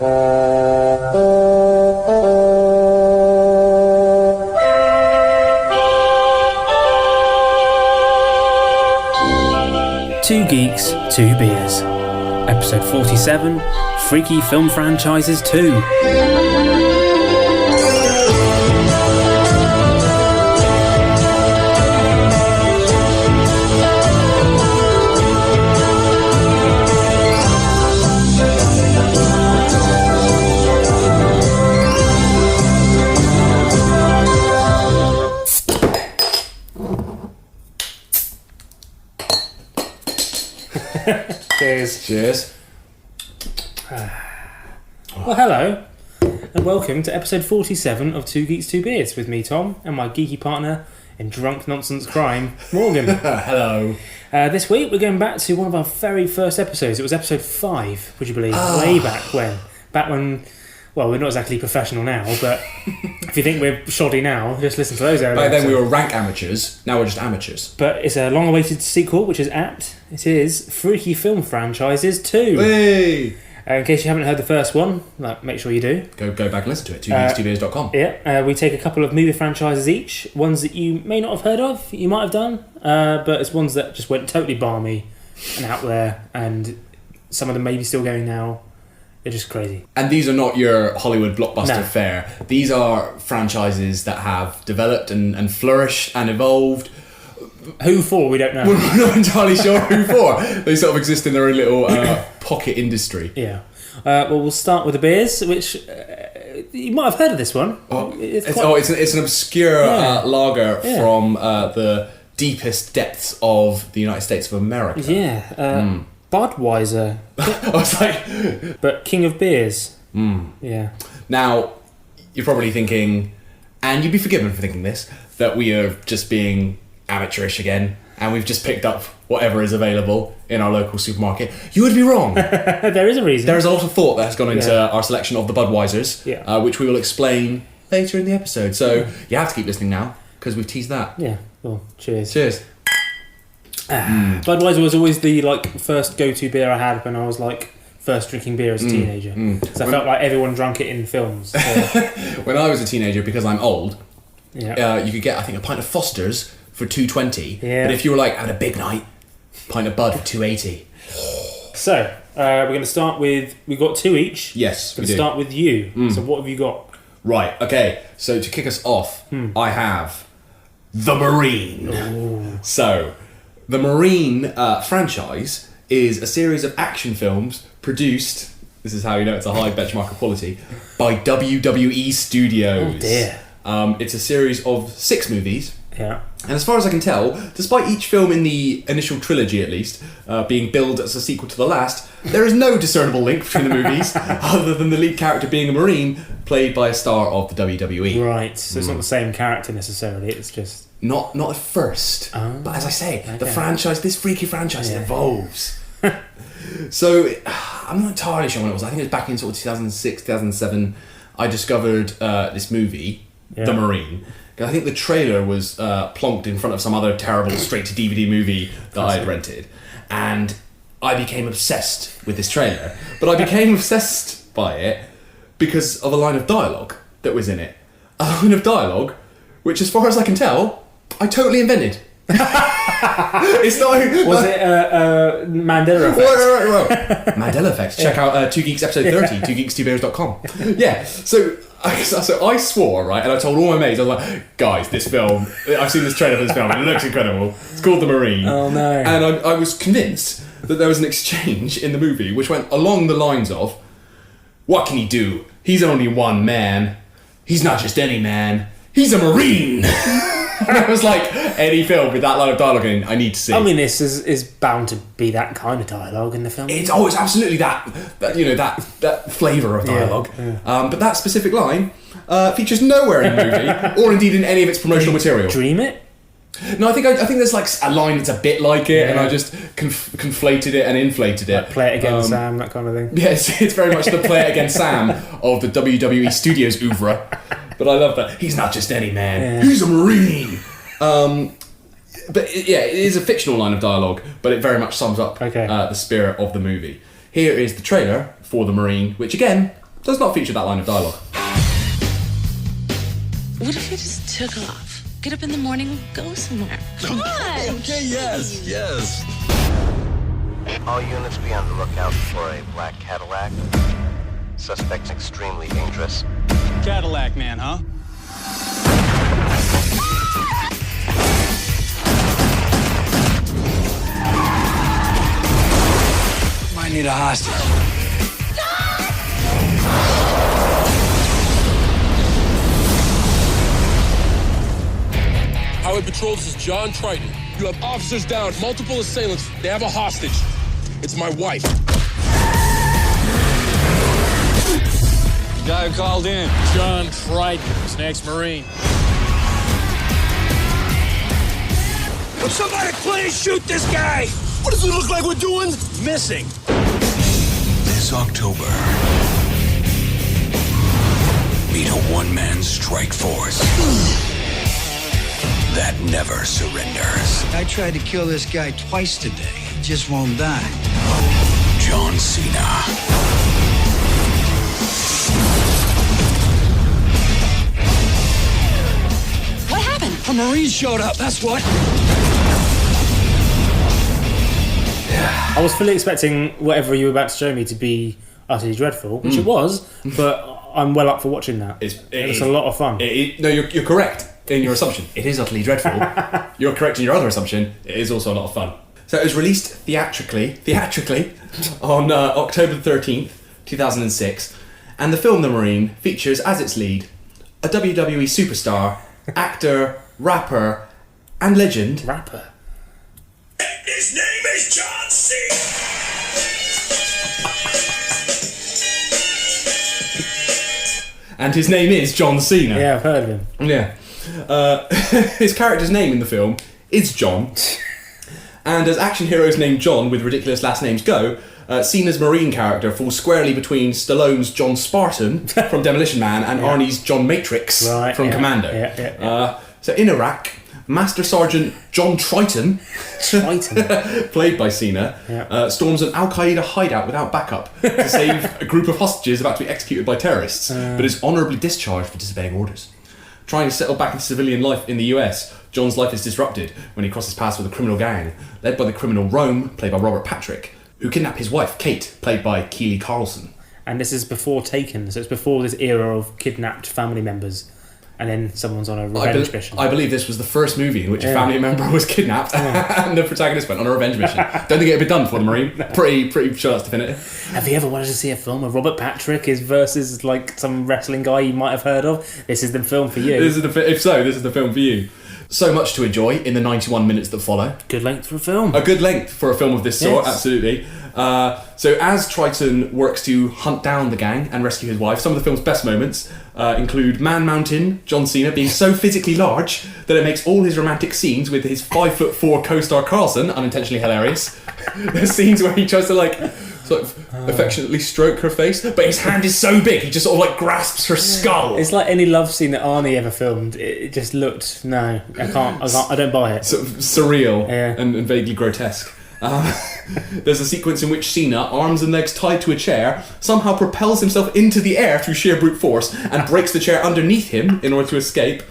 Two Geeks, Two Beers. Episode 47, Freaky Film Franchises 2. Cheers. Cheers. Well, hello, and welcome to episode 47 of Two Geeks, Two Beers with me, Tom, and my geeky partner in drunk nonsense crime, Morgan. Hello. This week we're going back to one of our very first episodes. It was episode 5, would you believe? Way back when. Back when, well, we're not exactly professional now, but if you think we're shoddy now, just listen to those early Back then episodes. we were rank amateurs, now we're just amateurs. But it's a long-awaited sequel, which is apt. It is Freaky Film Franchises 2. Hey! In case you haven't heard the first one, make sure you do. Go back and listen to it, twogeeks2beers.com. Yeah, we take a couple of movie franchises each, ones that you may not have heard of, you might have done, but it's ones that just went totally balmy and out there, and some of them may be still going now. They're just crazy. And these are not your Hollywood blockbuster No. fare. These are franchises that have developed and flourished and evolved. Who for, we don't know. We're not entirely sure who for. They sort of exist in their own little pocket industry. Yeah. Well, we'll start with the beers, which you might have heard of this one. It's an obscure lager from the deepest depths of the United States of America. Yeah. Budweiser. I was like... But King of Beers. Yeah. Now, you're probably thinking, and you'd be forgiven for thinking this, that we are just being amateurish again, and we've just picked up whatever is available in our local supermarket. You would be wrong. There is a reason. There is a lot of thought that has gone into our selection of the Budweisers, which we will explain later in the episode. So you have to keep listening now, because we've teased that. Yeah. Well, cheers. Cheers. Budweiser was always the first go-to beer I had when I was first drinking beer as a teenager. So I felt like everyone drank it in films. So. When I was a teenager, because I'm old, you Yeah. could get, I think, a pint of Foster's for $2.20. Yeah. But if you were having a big night, pint of Bud for $2.80. So we're going to start with. We've got two each. Yes, We're we going to do. start with you. So what have you got? Right, okay. So to kick us off, I have The Marine. Ooh. So, the Marine franchise is a series of action films produced, this is how you know it's a high benchmark of quality, by WWE Studios. Oh dear. It's a series of 6 movies. Yeah. And as far as I can tell, despite each film in the initial trilogy at least, being billed as a sequel to the last, there is no discernible link between the movies, other than the lead character being a Marine, played by a star of the WWE. Right. So it's not the same character necessarily. It's just Not at first, but as I say, the franchise, this freaky franchise evolves. So, I'm not entirely sure when it was. I think it was back in sort of 2006, 2007, I discovered this movie, The Marine. I think the trailer was plonked in front of some other terrible straight-to-DVD movie that I had rented. And I became obsessed with this trailer. But I became obsessed by it because of a line of dialogue that was in it. A line of dialogue which, as far as I can tell, I totally invented. It's not... Was it Mandela effect? Right. Mandela effect. Check out 2 Geeks episode 30, 2geeks2beers.com. Yeah, so I swore, right, and I told all my mates, I was like, guys, this film, I've seen this trailer for this film, it looks incredible. It's called The Marine. Oh, no. And I was convinced that there was an exchange in the movie which went along the lines of, what can he do? He's only one man. He's not just any man. He's a Marine. And I was like, any film with that line of dialogue in, I need to see. I mean, this is bound to be that kind of dialogue in the film. It's absolutely that flavour of dialogue. Yeah. But that specific line features nowhere in the movie, or indeed in any of its promotional material. Dream it? No, I think there's like a line that's a bit like it, and I just conflated it and inflated it. Like Play It Again, Sam, that kind of thing. Yes, it's very much the Play It Again Sam of the WWE Studios oeuvre. But I love that. He's not just any man. He's a Marine. But it is a fictional line of dialogue, but it very much sums up the spirit of the movie. Here is the trailer for The Marine, which again, does not feature that line of dialogue. What if you just took off? Get up in the morning and go somewhere. Come on! Okay, yes. All units be on the lookout for a black Cadillac. Suspect's extremely dangerous. Cadillac man, huh? Might need a hostage. Highway Patrol, this is John Triton. You have officers down, multiple assailants. They have a hostage. It's my wife. The guy who called in. John Triton, this next Marine. Would somebody please shoot this guy? What does it look like we're doing? Missing. This October, meet a one-man strike force that never surrenders. I tried to kill this guy twice today. He just won't die. John Cena. What happened? A Marine showed up, that's what. I was fully expecting whatever you were about to show me to be utterly dreadful, which it was, but I'm well up for watching that. It's a lot of fun. No, you're correct in your assumption. It is utterly dreadful. You're correct in your other assumption. It is also a lot of fun. So it was released theatrically on October 13th, 2006, and the film The Marine features as its lead a WWE superstar, actor, rapper, and legend. Rapper. His name is John Cena. And his name is John Cena. Yeah, I've heard of him. Yeah. His character's name in the film is John. And as action heroes named John with ridiculous last names go, Cena's Marine character falls squarely between Stallone's John Spartan from Demolition Man and Arnie's John Matrix from Commando. So in Iraq, Master Sergeant John Triton, played by Cena, storms an Al-Qaeda hideout without backup to save a group of hostages about to be executed by terrorists, but is honourably discharged for disobeying orders. Trying to settle back into civilian life in the US, John's life is disrupted when he crosses paths with a criminal gang, led by the criminal Rome, played by Robert Patrick, who kidnap his wife, Kate, played by Keely Carlson. And this is before Taken, so it's before this era of kidnapped family members, and then someo's on a revenge mission. I believe this was the first movie in which a family member was kidnapped and the protagonist went on a revenge mission. Don't think it had been done for the Marine. Pretty sure that's definitive. Have you ever wanted to see a film where Robert Patrick is versus like some wrestling guy you might have heard of? This is the film for you. This is the film for you. So much to enjoy in the 91 minutes that follow. Good length for a film. A good length for a film of this sort, Yes. absolutely. So as Triton works to hunt down the gang and rescue his wife, some of the film's best moments include Man Mountain, John Cena, being so physically large that it makes all his romantic scenes with his 5'4" co-star Carlson unintentionally hilarious. There's scenes where he tries to sort of affectionately stroke her face, but his hand is so big he just sort of grasps her skull. It's like any love scene that Arnie ever filmed. It just looked I don't buy it. Sort of surreal and vaguely grotesque. There's a sequence in which Cena, arms and legs tied to a chair, somehow propels himself into the air through sheer brute force and breaks the chair underneath him in order to escape.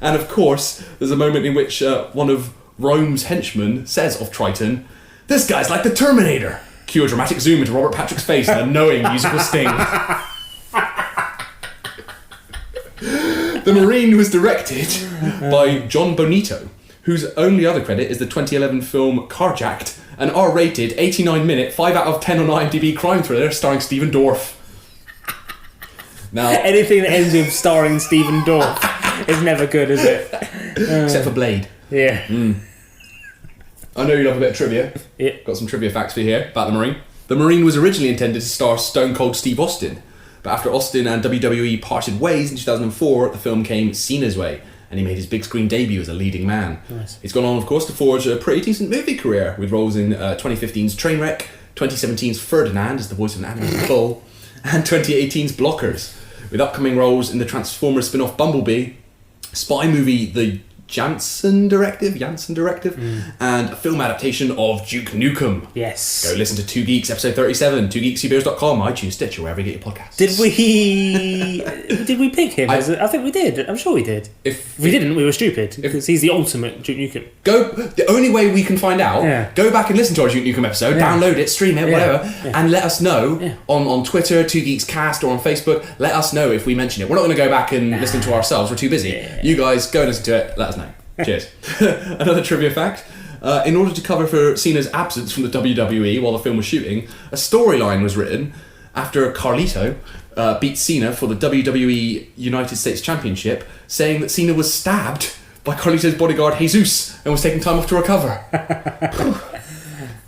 And of course, there's a moment in which one of Rome's henchmen says of Triton, "This guy's like the Terminator." Cue a dramatic zoom into Robert Patrick's face and a knowing musical sting. The Marine was directed by John Bonito, whose only other credit is the 2011 film Carjacked, an R-rated, 89-minute, 5 out of 10 on IMDb crime thriller starring Stephen Dorff. Now, anything that ends with starring Stephen Dorff is never good, is it? Except for Blade. Yeah. I know you love a bit of trivia. Yeah. Got some trivia facts for you here about the Marine. The Marine was originally intended to star Stone Cold Steve Austin, but after Austin and WWE parted ways in 2004, the film came Cena's way, and he made his big screen debut as a leading man. Nice. He's gone on, of course, to forge a pretty decent movie career, with roles in 2015's Trainwreck, 2017's Ferdinand as the voice of an animated bull, and 2018's Blockers, with upcoming roles in the Transformers spin-off Bumblebee, spy movie The Janssen Directive, and a film adaptation of Duke Nukem. Yes. Go listen to 2 Geeks, episode 37, 2geekstudios.com, iTunes, Stitcher, wherever you get your podcasts. Did we pick him? I think we did. I'm sure we did. If we didn't, we were stupid, because he's the ultimate Duke Nukem. The only way we can find out, go back and listen to our Duke Nukem episode, download it, stream it, whatever, and let us know on Twitter, 2 Geeks Cast, or on Facebook. Let us know if we mention it. We're not going to go back and listen to ourselves. We're too busy. You guys go and listen to it. Let us know. Cheers. Another trivia fact. In order to cover for Cena's absence from the WWE while the film was shooting, a storyline was written after Carlito beat Cena for the WWE United States Championship, saying that Cena was stabbed by Carlito's bodyguard Jesus and was taking time off to recover.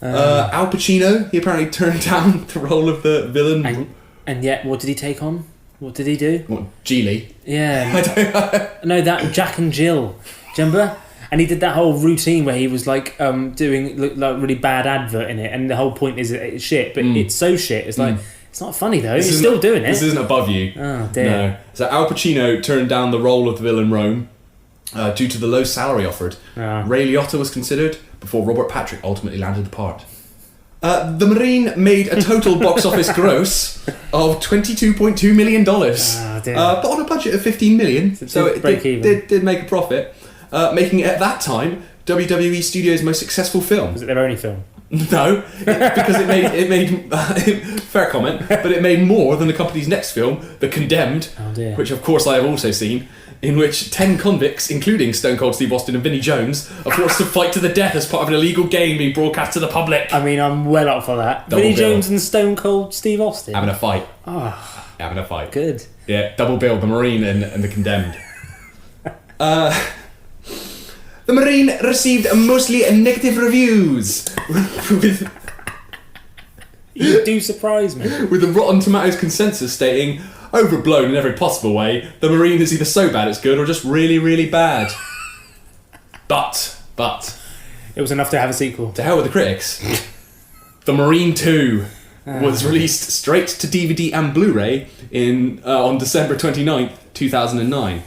Al Pacino, he apparently turned down the role of the villain. And yet, what did he take on? What did he do? What, Geely? Yeah. No, that Jack and Jill. Do you remember? And he did that whole routine where he was like doing like really bad advert in it, and the whole point is it's shit, but it's so shit. It's like it's not funny though. He's still doing it. This isn't above you. Oh dear. No. So Al Pacino turned down the role of the villain Rome due to the low salary offered. Ray Liotta was considered before Robert Patrick ultimately landed the part. The Marine made a total box office gross of $22.2 million, but on a budget of $15 million, so it did make a profit, making it at that time WWE Studios' most successful film. Was it their only film? No, because it made fair comment, but it made more than the company's next film, The Condemned, which of course I have also seen, in which 10 convicts, including Stone Cold Steve Austin and Vinnie Jones, are forced to fight to the death as part of an illegal game being broadcast to the public. I mean, I'm well up for that. Vinnie Jones and Stone Cold Steve Austin having a fight. Having a fight. Good. Yeah, double bill, The Marine and The Condemned. The Marine received mostly negative reviews. You do surprise me. With the Rotten Tomatoes consensus stating, overblown in every possible way, The Marine is either so bad it's good or just really, really bad. But it was enough to have a sequel. To hell with the critics. The Marine 2 was released straight to DVD and Blu-ray on December 29th, 2009.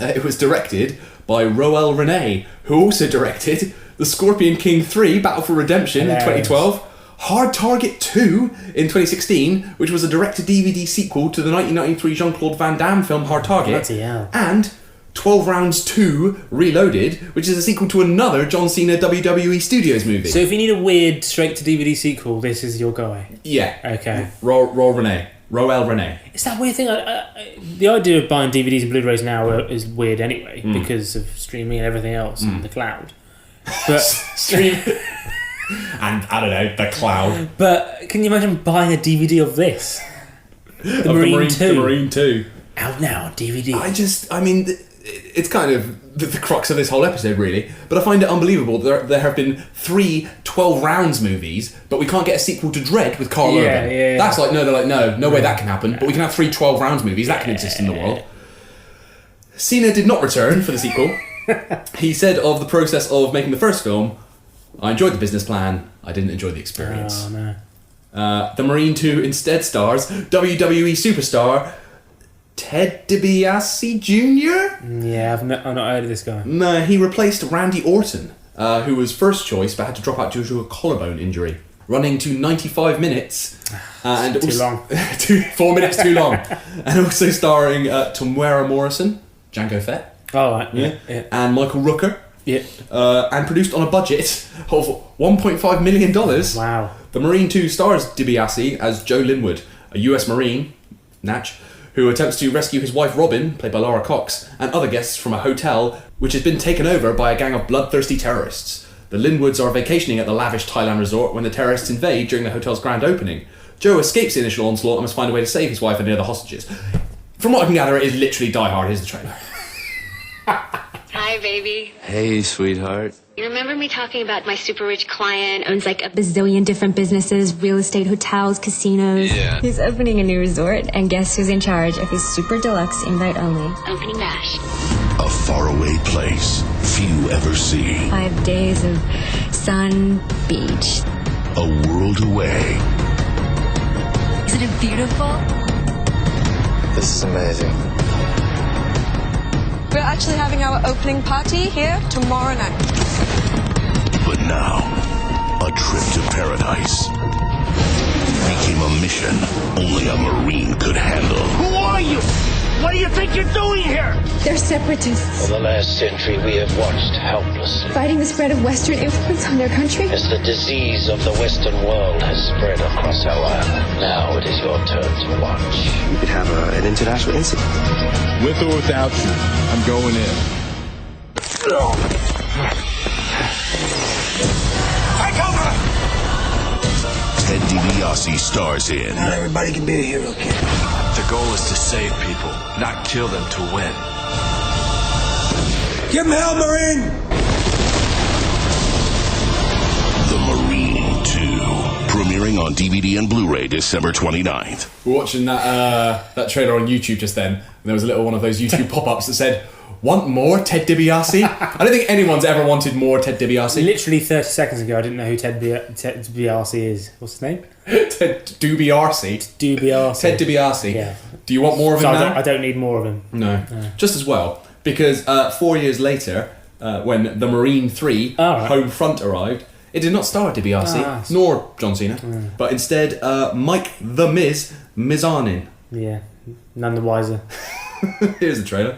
It was directed by Roel Renee, who also directed The Scorpion King 3 Battle for Redemption in 2012, Hard Target 2 in 2016, which was a direct-to-DVD sequel to the 1993 Jean-Claude Van Damme film Hard Target, and 12 Rounds 2 Reloaded, which is a sequel to another John Cena WWE Studios movie. So if you need a weird straight-to-DVD sequel, this is your guy? Yeah. Okay. Roel Renee. It's that weird thing. The idea of buying DVDs and Blu-rays now is weird anyway, because of streaming and everything else and the cloud. But and I don't know, the cloud. But can you imagine buying a DVD of this? The Marine 2. The Marine 2. Out now, DVD. It's kind of the crux of this whole episode, really. But I find it unbelievable that there have been 3 12 Rounds movies, but we can't get a sequel to Dredd with Carl Urban. Yeah. That's like, no way that can happen. But we can have 3 12 Rounds movies, that can exist in the world. Cena did not return for the sequel. He said of the process of making the first film, I enjoyed the business plan, I didn't enjoy the experience. Oh, no. The Marine 2 instead stars WWE superstar Ted DiBiase Jr.? Yeah, I've not heard of this guy. No, he replaced Randy Orton, who was first choice but had to drop out due to a collarbone injury. Running to 95 minutes. And too long. 4 minutes too long. And also starring Tamara Morrison, Jango Fett. Oh, right. Yeah. And Michael Rooker. Yeah. And produced on a budget of $1.5 million. Wow. The Marine 2 stars DiBiase as Joe Linwood, a US Marine, Natch, who attempts to rescue his wife Robin, played by Lara Cox, and other guests from a hotel which has been taken over by a gang of bloodthirsty terrorists. The Linwoods are vacationing at the lavish Thailand resort when the terrorists invade during the hotel's grand opening. Joe escapes the initial onslaught and must find a way to save his wife and the other hostages. From what I can gather, it is literally Die Hard. Here's the trailer. Hi, baby. Hey, sweetheart. You remember me talking about my super rich client owns like a bazillion different businesses, real estate, hotels, casinos? Yeah. He's opening a new resort, and guess who's in charge of his super deluxe invite only opening bash? A faraway place few ever see. 5 days of sun, beach. A world away. Isn't it beautiful? This is amazing. We're actually having our opening party here tomorrow night. But now, a trip to paradise became a mission only a Marine could handle. Who are you? What do you think you're doing here? They're separatists, For the last century, we have watched helplessly fighting the spread of Western influence on their country. as the disease of the Western world has spread across our island. Now it is your turn to watch. We could have an international incident. With or without you, I'm going in. Take cover! Ted DiBiase stars in Not everybody can be a hero, kid. The goal is to save people, not kill them to win. Give him hell, Marine! The Marine 2, premiering on DVD and Blu-ray December 29th. We're watching that trailer on YouTube just then, and there was a little one of those YouTube pop-ups that said, "Want more Ted DiBiase?" I don't think anyone's ever wanted more Ted DiBiase. Literally 30 seconds ago, I didn't know who Ted DiBiase is. What's his name? Ted DiBiase. Ted DiBiase. Yeah. Do you want more of him now? I don't need more of him. No. Just as well, because 4 years later, when The Marine 3 Home Front arrived, it did not star DiBiase, nor John Cena, but instead Mike The Miz Mizanin. Yeah, none the wiser. Here's the trailer.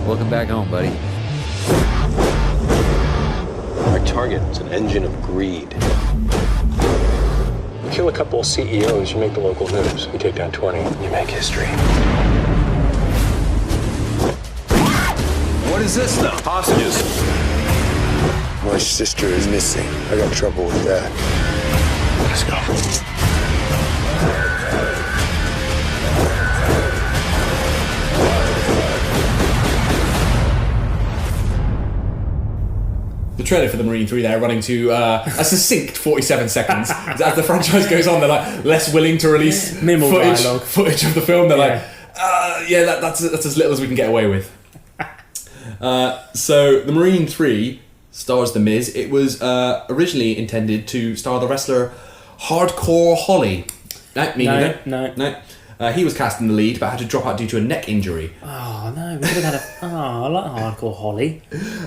Welcome back home, buddy. Our target is an engine of greed. You kill a couple of CEOs, you make the local news. You take down 20, you make history. What is this stuff? Hostages. My sister is missing. I got trouble with that. Let's go. The trailer for The Marine 3 there running to a succinct 47 seconds. As the franchise goes on, they're like less willing to release footage of the film. They're like, that's as little as we can get away with. So The Marine 3 stars The Miz. It was originally intended to star the wrestler Hardcore Holly. No. He was cast in the lead, but had to drop out due to a neck injury. Oh no, we could have had I like Hardcore Holly.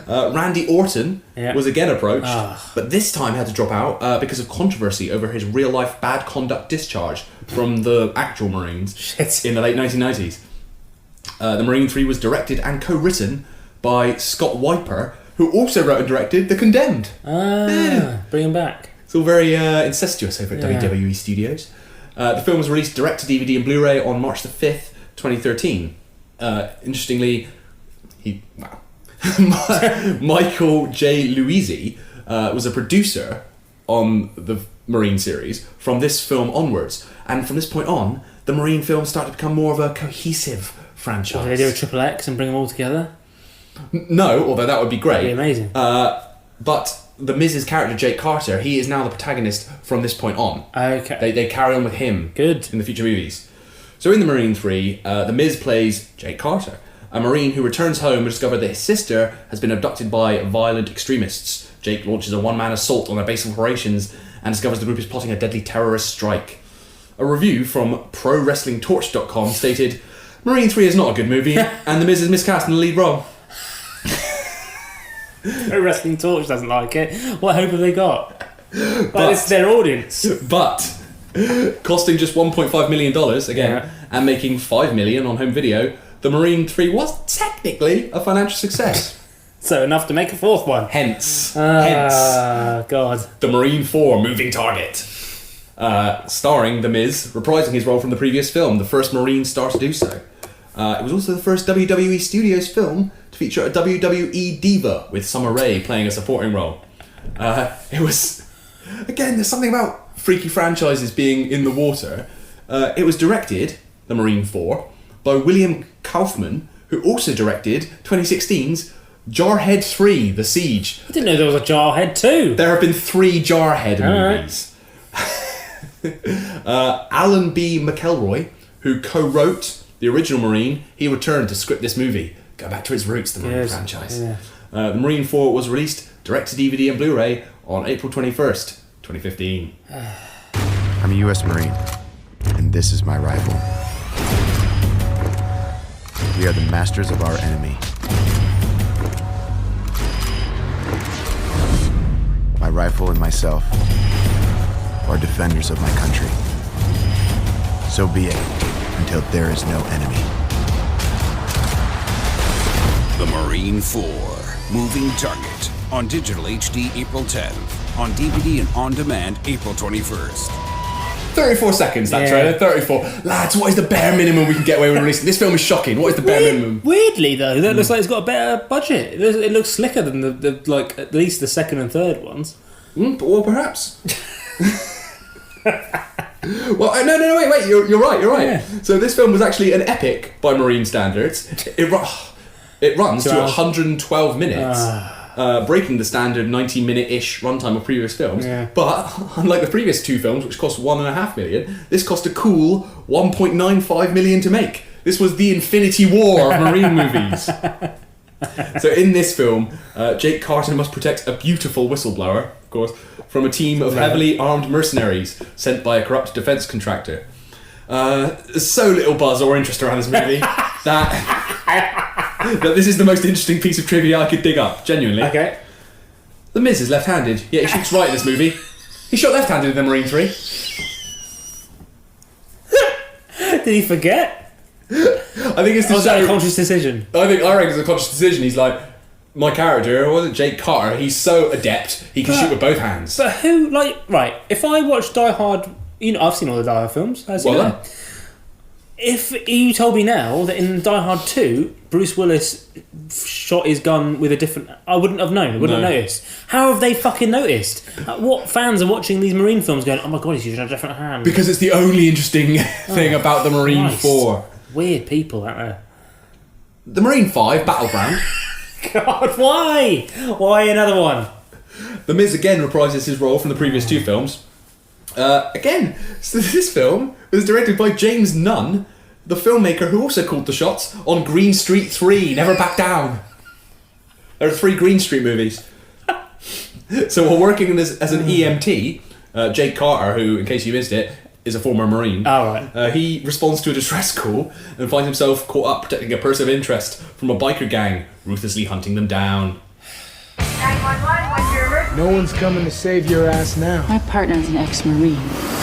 Randy Orton was again approached, but this time had to drop out because of controversy over his real-life bad conduct discharge from the actual Marines in the late 1990s. The Marine 3 was directed and co-written by Scott Wiper, who also wrote and directed The Condemned. Bring him back. It's all very incestuous over at WWE Studios. The film was released direct to DVD and Blu-ray on March the 5th, 2013. Interestingly, Michael J. Luisi was a producer on the Marine series from this film onwards. And from this point on, the Marine films started to become more of a cohesive franchise. Did they do a Triple X and bring them all together? No, although that would be great. That'd be amazing. But The Miz's character, Jake Carter, he is now the protagonist from this point on. Okay. They carry on with him Good. in the future movies. So in The Marine 3, The Miz plays Jake Carter, a Marine who returns home to discover that his sister has been abducted by violent extremists. Jake launches a one-man assault on their base of operations and discovers the group is plotting a deadly terrorist strike. A review from ProWrestlingTorch.com stated, Marine 3 is not a good movie, and The Miz is miscast in the lead role. Wrestling Torch doesn't like it. What hope have they got? But it's their audience. But costing just $1.5 million again, and making $5 million on home video, The Marine 3 was technically a financial success. So enough to make a fourth one. Hence, God. The Marine 4 Moving Target. Starring The Miz, reprising his role from the previous film, the first Marine star to do so. It was also the first WWE Studios film to feature a WWE diva, with Summer Rae playing a supporting role. It was... Again, there's something about freaky franchises being in the water. It was directed, The Marine 4, by William Kaufman, who also directed 2016's Jarhead 3, The Siege. I didn't know there was a Jarhead 2. There have been 3 Jarhead movies. Alan B. McElroy, who co-wrote the original Marine, he returned to script this movie. Go back to its roots, the Marine franchise. Yeah. The Marine 4 was released direct to DVD and Blu-ray on April 21st, 2015. I'm a U.S. Marine, and this is my rifle. We are the masters of our enemy. My rifle and myself are defenders of my country. So be it, until there is no enemy. The Marine 4, Moving Target, on digital HD April 10th, on DVD and on demand April 21st. 34 seconds, that trailer, 34. Lads, what is the bare minimum we can get away with releasing? This film is shocking. What is the bare minimum? Weirdly, though, that looks like it's got a better budget. It looks slicker than the like at least the second and third ones. Well, perhaps. Well, no, wait. You're right. Yeah. So this film was actually an epic by Marine standards. It runs to 112 minutes. Breaking the standard 90-minute-ish runtime of previous films. Yeah. But, unlike the previous two films, which cost $1.5 million, this cost a cool $1.95 million to make. This was the Infinity War of Marine movies. So in this film, Jake Carter must protect a beautiful whistleblower, of course, from a team of heavily armed mercenaries sent by a corrupt defence contractor. There's so little buzz or interest around this movie that this is the most interesting piece of trivia I could dig up, genuinely. Okay. The Miz is left-handed, yet he shoots right in this movie. He shot left-handed in The Marine 3. Did he forget? I think it's was that a conscious decision? I reckon it's a conscious decision. He's like, my character, wasn't Jake Carter, he's so adept, he can shoot with both hands. But who, right, if I watch Die Hard, I've seen all the Die Hard films, as you know. If you told me now that in Die Hard 2, Bruce Willis shot his gun with a different... I wouldn't have known. I wouldn't have noticed. How have they fucking noticed? What fans are watching these Marine films going, oh my god, he's using a different hand? Because it's the only interesting thing about the Marine 4. Weird people out there. The Marine 5, Battleground. God, why? Why another one? The Miz again reprises his role from the previous two films. Again, so this film was directed by James Nunn, the filmmaker who also called the shots on Green Street 3, Never Back Down. There are 3 Green Street movies. So while working as an EMT, Jake Carter, who, in case you missed it, is a former Marine, he responds to a distress call and finds himself caught up protecting a person of interest from a biker gang, ruthlessly hunting them down. 911, what's your emergency? No one's coming to save your ass now. My partner's an ex-Marine.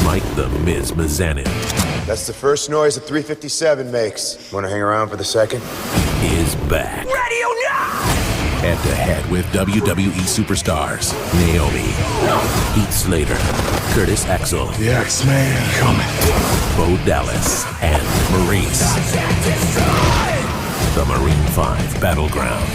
Mike the Miz Mazanin. That's the first noise a 357 makes. Want to hang around for the second? Is back. Ready or not! Head-to-head with WWE superstars Naomi, Heath Slater, Curtis Axel, The X-Man coming, Bo Dallas, and Maurice. The Marine 5 Battleground.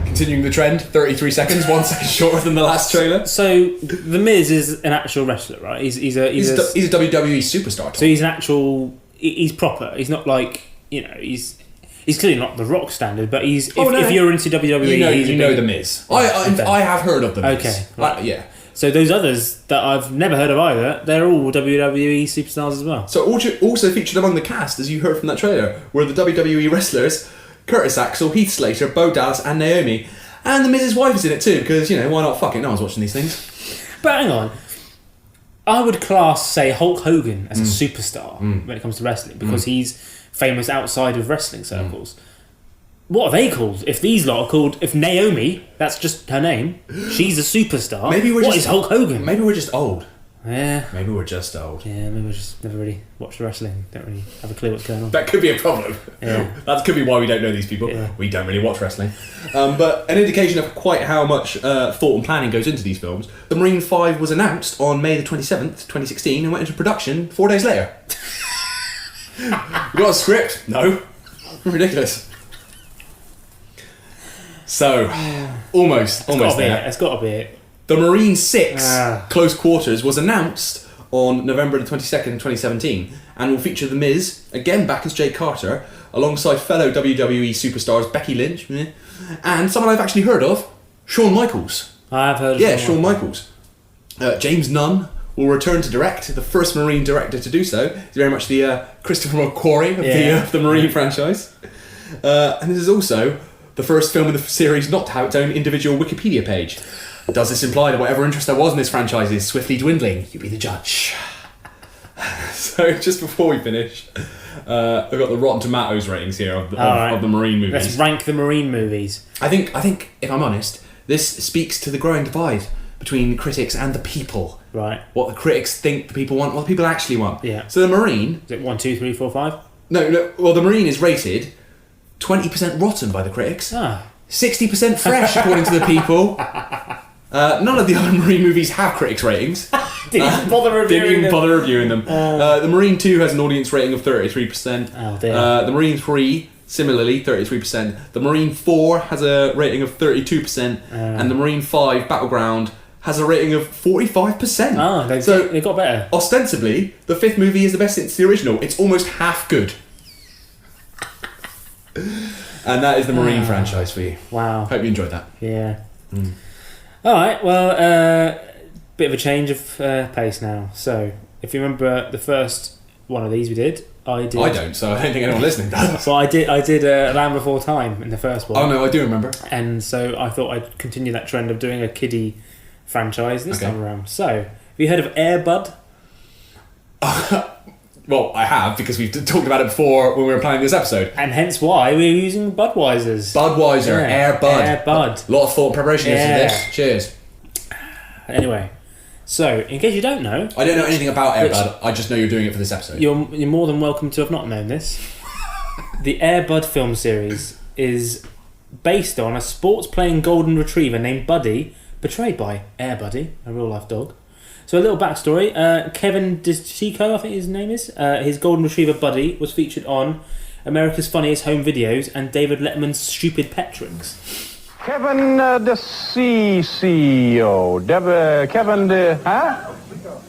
Continuing the trend, 33 seconds, 1 second shorter than the last trailer. So The Miz is an actual wrestler, right? He's a WWE superstar. So he's an actual. He's proper. He's not like He's clearly not the Rock standard, but he's. If you're into WWE, you know The Miz. I have heard of The Miz. Okay, right. Yeah. So those others that I've never heard of either, they're all WWE superstars as well. So also featured among the cast, as you heard from that trailer, were the WWE wrestlers Curtis Axel, Heath Slater, Bo Dallas, and Naomi. And the Miz's wife is in it too, because, why not? Fuck it, no one's watching these things. But hang on. I would class, say, Hulk Hogan as a superstar when it comes to wrestling, because he's famous outside of wrestling circles. What are they called? If these lot are called... If Naomi, that's just her name, she's a superstar, what is Hulk Hogan? Maybe we're just old. Yeah. Maybe we're just old. Yeah, maybe we just never really watched wrestling. Don't really have a clue what's going on. That could be a problem. Yeah. That could be why we don't know these people. Yeah. We don't really watch wrestling. But an indication of quite how much thought and planning goes into these films. The Marine 5 was announced on May the 27th, 2016 and went into production 4 days later. We got a script? No. Ridiculous. So, almost there. It's got to be it. The Marine 6 Close Quarters was announced on November the 22nd, 2017 and will feature The Miz, again back as Jake Carter, alongside fellow WWE superstars Becky Lynch and someone I've actually heard of, Shawn Michaels. I've heard of Shawn Michaels. James Nunn will return to direct, the first Marine director to do so. He's very much the Christopher McQuarrie of the Marine franchise. And this is also the first film in the series not to have its own individual Wikipedia page. Does this imply that whatever interest there was in this franchise is swiftly dwindling? You be the judge. So, So just before we finish, I've got the Rotten Tomatoes ratings here of the Marine movies. Let's rank the Marine movies. I think, if I'm honest, this speaks to the growing divide between critics and the people. Right. What the critics think the people want, what the people actually want. Yeah. So the Marine... Is it 1, 2, 3, 4, 5? No. Well, the Marine is rated 20% rotten by the critics. 60% fresh according to the people. None of the other Marine movies have critics ratings. Didn't even bother reviewing them. The Marine 2 has an audience rating of 33%. Oh dear. The Marine 3, similarly, 33%. The Marine 4 has a rating of 32%. And the Marine 5, Battleground, has a rating of 45%. They got better. Ostensibly, the fifth movie is the best since the original. It's almost half good. And that is the Marine franchise for you. Wow. Hope you enjoyed that. Yeah. Alright, well, bit of a change of pace now. So, if you remember the first one of these we did, I don't, so I don't think anyone listening does. So I did Land Before Time in the first one. Oh no, I do remember. And so I thought I'd continue that trend of doing a kiddie franchise this time around. So, have you heard of Air Bud? Well, I have, because we've talked about it before when we were planning this episode. And hence why we're using Budweisers. Budweiser, Air Bud. Air Bud. A lot of thought and preparation into this. Cheers. Anyway, so, in case you don't know... I don't know anything about Air Bud, I just know you're doing it for this episode. You're more than welcome to have not known this. The Air Bud film series is based on a sports-playing golden retriever named Buddy, portrayed by Air Buddy, a real-life dog. So a little backstory, Kevin DeCicco, I think his name is, his golden retriever Buddy was featured on America's Funniest Home Videos and David Letterman's Stupid Pet Tricks. Kevin DeCicco, Kevin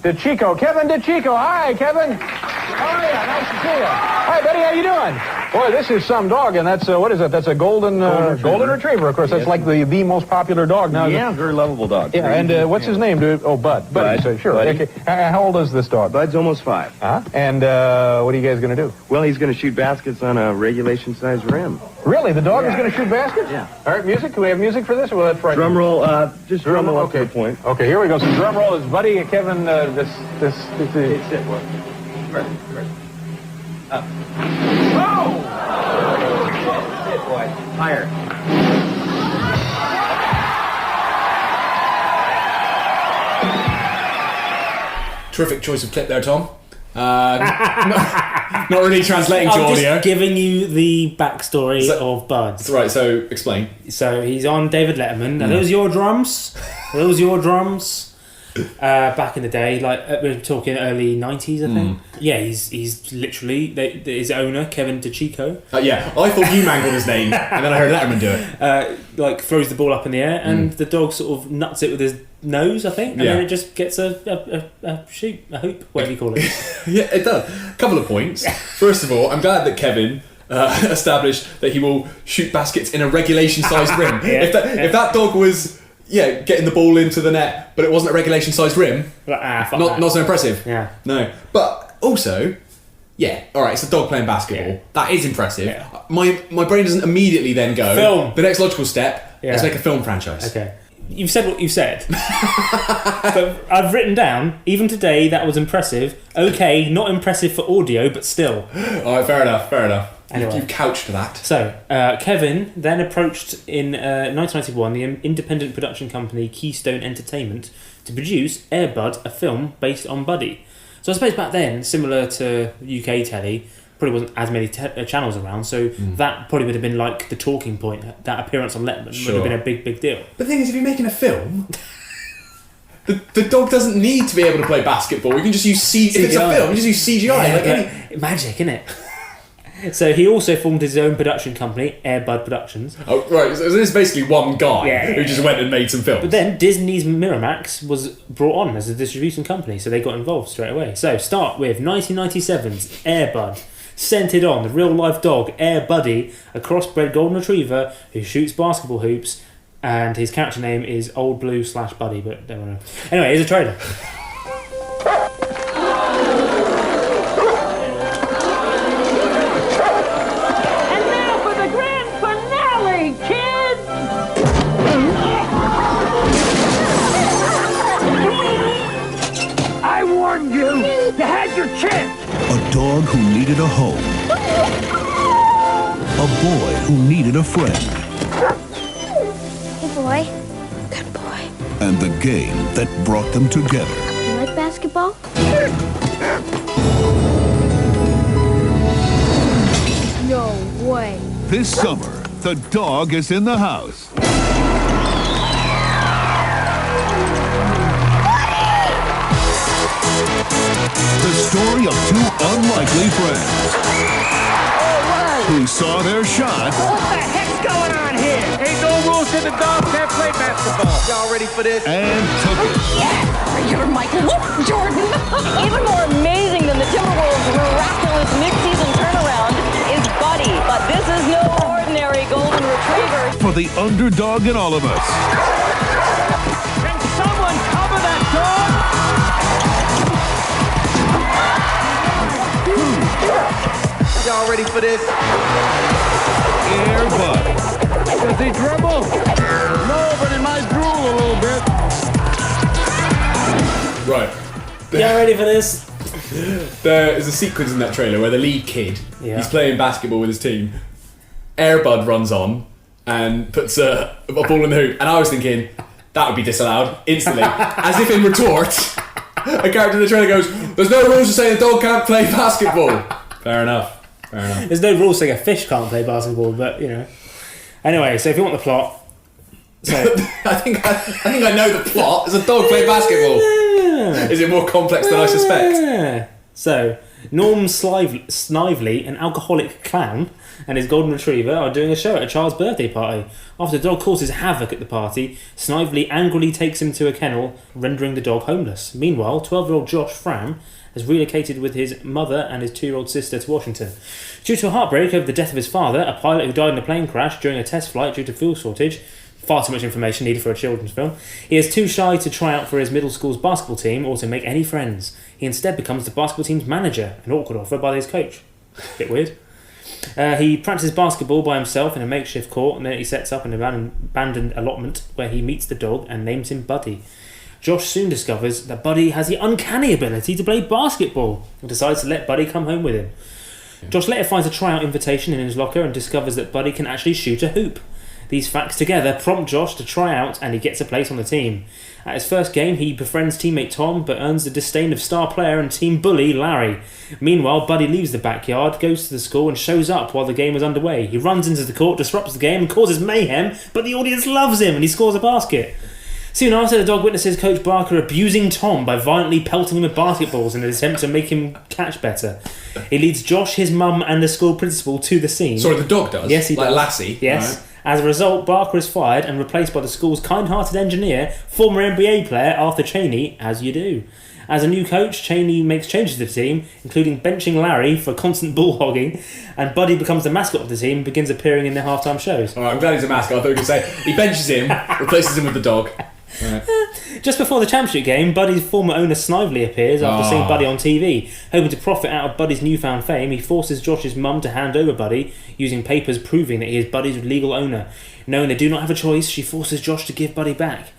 DeCicco, Kevin DeCicco, hi Kevin. How are you? Nice to see you. Hi buddy, how you doing? Boy, this is some dog, and that's, what is it? That's a golden retriever, of course. That's like the most popular dog now. Yeah, very lovable dog. Yeah, and what's his name, dude? Oh, Bud. Buddy, so, sure. Buddy. Okay. How old is this dog? Bud's almost 5. Huh? And what are you guys going to do? Well, he's going to shoot baskets on a regulation-sized rim. Really? The dog is going to shoot baskets? Yeah. All right, music? Do we have music for this, or will that frighten Drum you? roll, just drum roll up to Okay. the point. Okay, here we go. So drum roll is Buddy and Kevin, Hey, sit, boy. Right. Up. Oh! Sit, boy. Higher. Terrific choice of clip there, Tom. Not really translating to I'm audio. just giving you the backstory of Bud. That's right, so explain. So he's on David Letterman. Are those your drums? Back in the day, like we're talking early 90s, I think. Yeah, he's literally his owner, Kevin DeCicco. Yeah, I thought you mangled his name, and then I heard Letterman do it. Like throws the ball up in the air, and the dog sort of nuts it with his nose, I think, and then it just gets a hoop, whatever you call it. Yeah, it does. Couple of points. First of all, I'm glad that Kevin established that he will shoot baskets in a regulation-sized rim. If that dog was getting the ball into the net, but it wasn't a regulation-sized rim, not so impressive. Yeah. No. But also, alright, it's a dog playing basketball. Yeah. That is impressive. Yeah. My brain doesn't immediately then go, film. The next logical step, let's make a film franchise. Okay. You've said what you've said. But I've written down, even today, that was impressive. Okay, not impressive for audio, but still. Alright, fair enough. Anyway. You've couched that. So, Kevin then approached in 1991 the independent production company Keystone Entertainment to produce Air Bud, a film based on Buddy. So I suppose back then, similar to UK telly, probably wasn't as many channels around, so that probably would have been like the talking point. That appearance on Letterman would have been a big deal. But the thing is, if you're making a film, the dog doesn't need to be able to play basketball. You can just use CGI. If it's a film, you just use CGI. Magic, innit? So he also formed his own production company, Air Bud Productions. Oh, right. So this is basically one guy who just went and made some films. But then Disney's Miramax was brought on as a distribution company, so they got involved straight away. So start with 1997's Air Bud, centred on the real-life dog Air Buddy, a crossbred golden retriever who shoots basketball hoops, and his character name is Old Blue / Buddy, but don't know. Anyway, here's a trailer. You had your chance! A dog who needed a home. A boy who needed a friend. Hey, boy. Good boy. And the game that brought them together. You like basketball? No way. This summer, the dog is in the house. The story of two unlikely friends who saw their shot. What the heck's going on here? Ain't no rules to the dog can't play basketball. Y'all ready for this? And took it. Yeah! You're Michael Jordan. Even more amazing than the Timberwolves' miraculous mid-season turnaround is Buddy. But this is no ordinary golden retriever. For the underdog in all of us. Can someone cover that dog? Y'all ready for this? Air Bud. Does he dribble? No, but he might drool a little bit. Right. Yeah, ready for this? There is a sequence in that trailer where the lead kid, he's playing basketball with his team. Air Bud runs on and puts a ball in the hoop, and I was thinking that would be disallowed instantly, as if in retort. A character in the trailer goes, "There's no rules to say the dog can't play basketball." Fair enough. There's no rules saying a fish can't play basketball, but you know. Anyway, so if you want the plot, so I think I know the plot. There's a dog playing basketball. Is it more complex than I suspect? So Norm Snively, an alcoholic clown, and his golden retriever are doing a show at a child's birthday party. After the dog causes havoc at the party, Snively angrily takes him to a kennel, rendering the dog homeless. Meanwhile, 12-year-old Josh Fram has relocated with his mother and his 2-year-old sister to Washington. Due to a heartbreak over the death of his father, a pilot who died in a plane crash during a test flight due to fuel shortage, far too much information needed for a children's film, he is too shy to try out for his middle school's basketball team or to make any friends. He instead becomes the basketball team's manager, an awkward offer by his coach. Bit weird. He practices basketball by himself in a makeshift court, and then he sets up an abandoned allotment where he meets the dog and names him Buddy. Josh soon discovers that Buddy has the uncanny ability to play basketball and decides to let Buddy come home with him. Josh later finds a tryout invitation in his locker and discovers that Buddy can actually shoot a hoop. These facts together prompt Josh to try out, and he gets a place on the team. At his first game, he befriends teammate Tom, but earns the disdain of star player and team bully Larry. Meanwhile, Buddy leaves the backyard, goes to the school, and shows up while the game is underway. He runs into the court, disrupts the game, and causes mayhem, but the audience loves him, and he scores a basket. Soon after, the dog witnesses Coach Barker abusing Tom by violently pelting him with basketballs in an attempt to make him catch better. He leads Josh, his mum, and the school principal to the scene. Sorry, the dog does? Yes, he does. Like Lassie? Yes. Right. As a result, Barker is fired and replaced by the school's kind-hearted engineer, former NBA player Arthur Chaney, as you do. As a new coach, Chaney makes changes to the team, including benching Larry for constant bull-hogging, and Buddy becomes the mascot of the team and begins appearing in their halftime shows. Alright, I'm glad he's a mascot. I thought you were going to say he benches him, replaces him with the dog. Right. Just before the championship game, Buddy's former owner Snively appears after seeing Buddy on TV. Hoping to profit out of Buddy's newfound fame, he forces Josh's mum to hand over Buddy, using papers proving that he is Buddy's legal owner. Knowing they do not have a choice, she forces Josh to give Buddy back.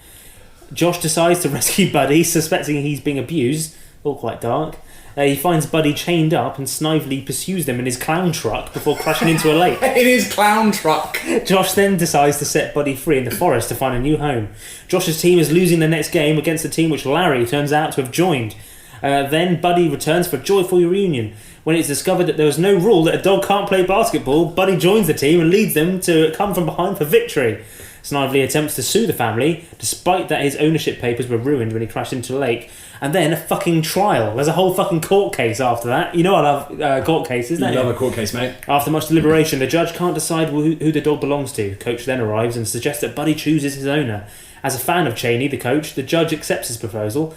Josh decides to rescue Buddy, suspecting he's being abused. All quite dark. He finds Buddy chained up, and Snively pursues them in his clown truck before crashing into a lake. In his clown truck! Josh then decides to set Buddy free in the forest to find a new home. Josh's team is losing the next game against the team which Larry turns out to have joined. Then Buddy returns for a joyful reunion. When it's discovered that there was no rule that a dog can't play basketball, Buddy joins the team and leads them to come from behind for victory. Snively attempts to sue the family, despite that his ownership papers were ruined when he crashed into a lake. And then a fucking trial. There's a whole fucking court case after that. You know I love court cases, don't you? You love a court case, mate. After much deliberation, the judge can't decide who the dog belongs to. Coach then arrives and suggests that Buddy chooses his owner. As a fan of Chaney, the coach, the judge accepts his proposal.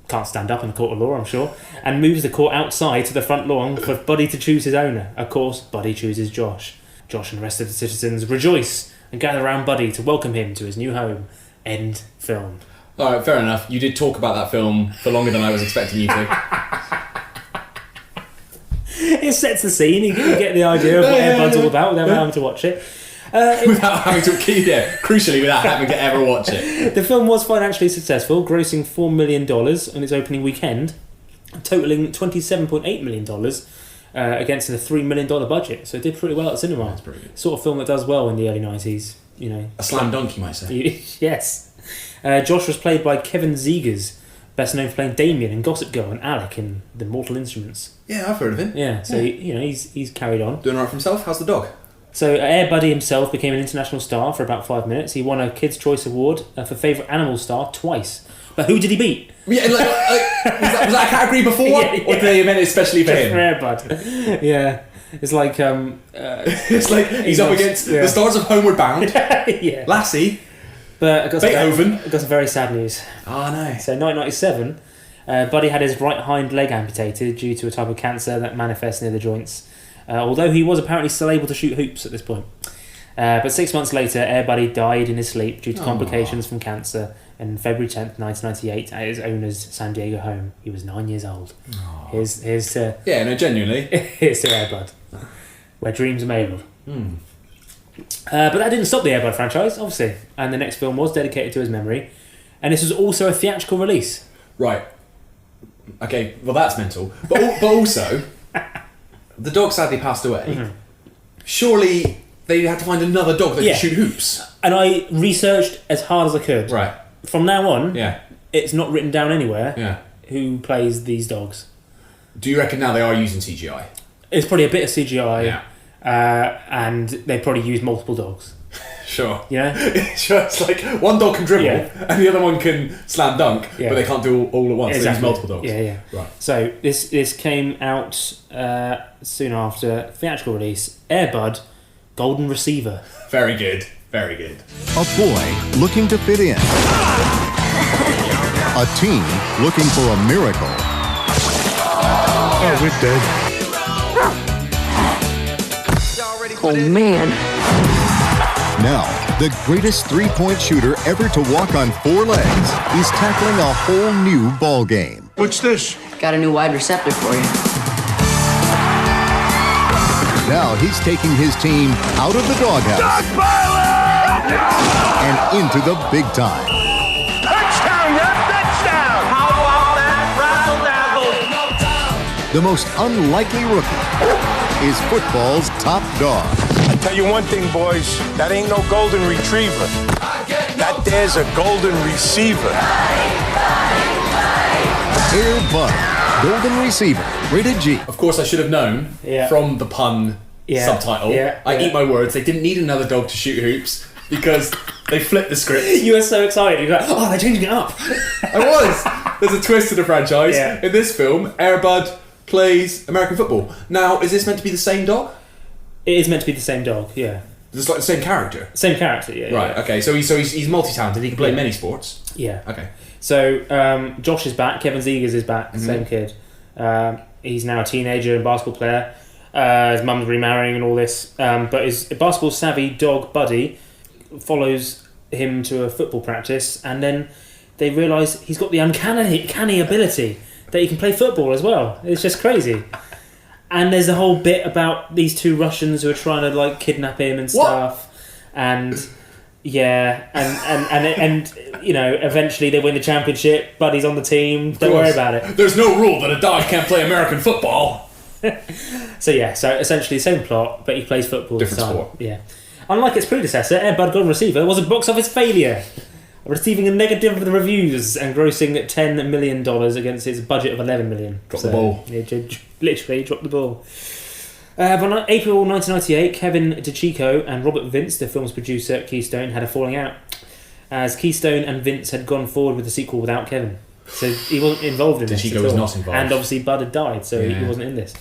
Can't stand up in the court of law, I'm sure. And moves the court outside to the front lawn for Buddy to choose his owner. Of course, Buddy chooses Josh. Josh and the rest of the citizens rejoice and gather around Buddy to welcome him to his new home. End film. Alright, fair enough. You did talk about that film for longer than I was expecting you to. It sets the scene. You get the idea of what Air Bud's all about without having to watch it. Without having to, crucially, without having to ever watch it. The film was financially successful, grossing $4 million on its opening weekend. totaling $27.8 million against a $3 million budget. So it did pretty well at cinema. That's pretty good. Sort of film that does well in the early 90s. You know, a slam dunk, you might say. Yes. Josh was played by Kevin Zegers, best known for playing Damien in Gossip Girl and Alec in The Mortal Instruments. Yeah, I've heard of him. Yeah, so he's carried on. Doing alright for himself. How's the dog? So Air Buddy himself became an international star for about 5 minutes. He won a Kids' Choice Award for favourite animal star twice. But who did he beat? Yeah, was that a category before? Yeah. Or did they meant it especially for him? For Air Bud. Yeah. It's like it's like he's up against the stars of Homeward Bound. Yeah. Lassie. But I got Beethoven. some very sad news. Oh no. So 1997, Buddy had his right hind leg amputated due to a type of cancer that manifests near the joints. Although he was apparently still able to shoot hoops at this point. But 6 months later, Air Buddy died in his sleep due to complications from cancer on February 10th, 1998 at his owner's San Diego home. He was 9 years old. Here's to... Yeah, no, genuinely. Here's to Air Bud, where dreams are made of. But that didn't stop the Air Bud franchise, obviously. And the next film was dedicated to his memory. And this was also a theatrical release. Right. Okay, well that's mental. But also, the dog sadly passed away. Mm-hmm. Surely they had to find another dog that could shoot hoops. And I researched as hard as I could. Right. From now on, it's not written down anywhere who plays these dogs. Do you reckon now they are using CGI? It's probably a bit of CGI, and they probably use multiple dogs. Sure. Yeah. Sure. It's like one dog can dribble and the other one can slam dunk, but they can't do all at once. Exactly. They use multiple dogs. Yeah. Right. So this came out soon after theatrical release. Air Bud, Golden Receiver. Very good. Very good. A boy looking to fit in. A team looking for a miracle. Oh, we're dead. Oh, man. Now, the greatest three-point shooter ever to walk on 4 legs is tackling a whole new ball game. What's this? Got a new wide receptor for you. Now he's taking his team out of the doghouse and into the big time. Touchdown, touchdown! How about that razzle-dazzle? The most unlikely rookie is football's top dog. I tell you one thing, boys, that ain't no golden retriever. That there's a golden receiver. Air Bud, Golden Receiver, rated G. Of course, I should have known from the pun subtitle. I eat my words. They didn't need another dog to shoot hoops because they flipped the script. You were so excited. You were like, oh, they're changing it up. I was. There's a twist to the franchise. Yeah. In this film, Air Bud plays American football. Now, is this meant to be the same dog? It is meant to be the same dog, yeah. It's like the same character? Same character, yeah. Right, okay. So he's multi-talented. He can play many sports. Yeah. Okay. So Josh is back. Kevin Zegers is back. Same kid. He's now a teenager and basketball player. His mum's remarrying and all this. But his basketball savvy dog Buddy follows him to a football practice, and then they realise he's got the uncanny ability that he can play football as well. It's just crazy. And there's a whole bit about these two Russians who are trying to like kidnap him and stuff. And and you know, eventually they win the championship. Buddy's on the team. Don't worry about it. There's no rule that a dog can't play American football. So essentially same plot, but he plays football. Different sport. Yeah. Unlike its predecessor, Air Bud Golden Receiver was a box office failure, receiving a negative reviews and grossing $10 million against its budget of $11 million. Dropped the ball. Literally dropped the ball. By April 1998, Kevin DeCicco and Robert Vince, the film's producer at Keystone, had a falling out, as Keystone and Vince had gone forward with the sequel without Kevin. So he wasn't involved in this at all. DeCicco was not involved. And obviously Bud had died, so he wasn't in this.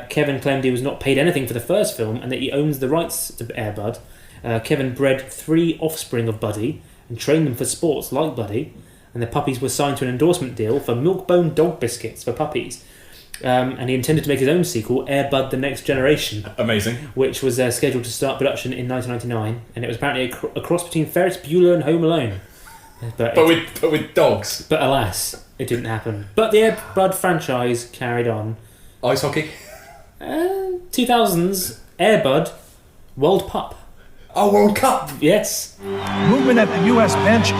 Kevin claimed he was not paid anything for the first film and that he owns the rights to Air Bud. Kevin bred 3 offspring of Buddy and trained them for sports like Buddy, and the puppies were signed to an endorsement deal for Milk-Bone dog biscuits for puppies. And he intended to make his own sequel, Air Bud The Next Generation. Amazing. Which was scheduled to start production in 1999, and it was apparently a cross between Ferris Bueller and Home Alone. But with dogs. But alas, it didn't happen. But the Air Bud franchise carried on. Ice hockey? 2000s, Air Bud, World Pup. Oh, World Cup! Yes. Movement at the U.S. bench.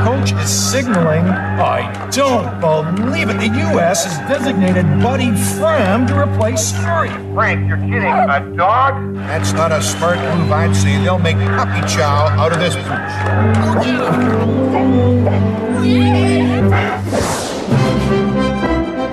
Coach coach is signaling. I don't believe it. The U.S. has designated Buddy Fram to replace Scurry. Frank, you're kidding. A dog? That's not a smart move, I'd say. They'll make puppy chow out of this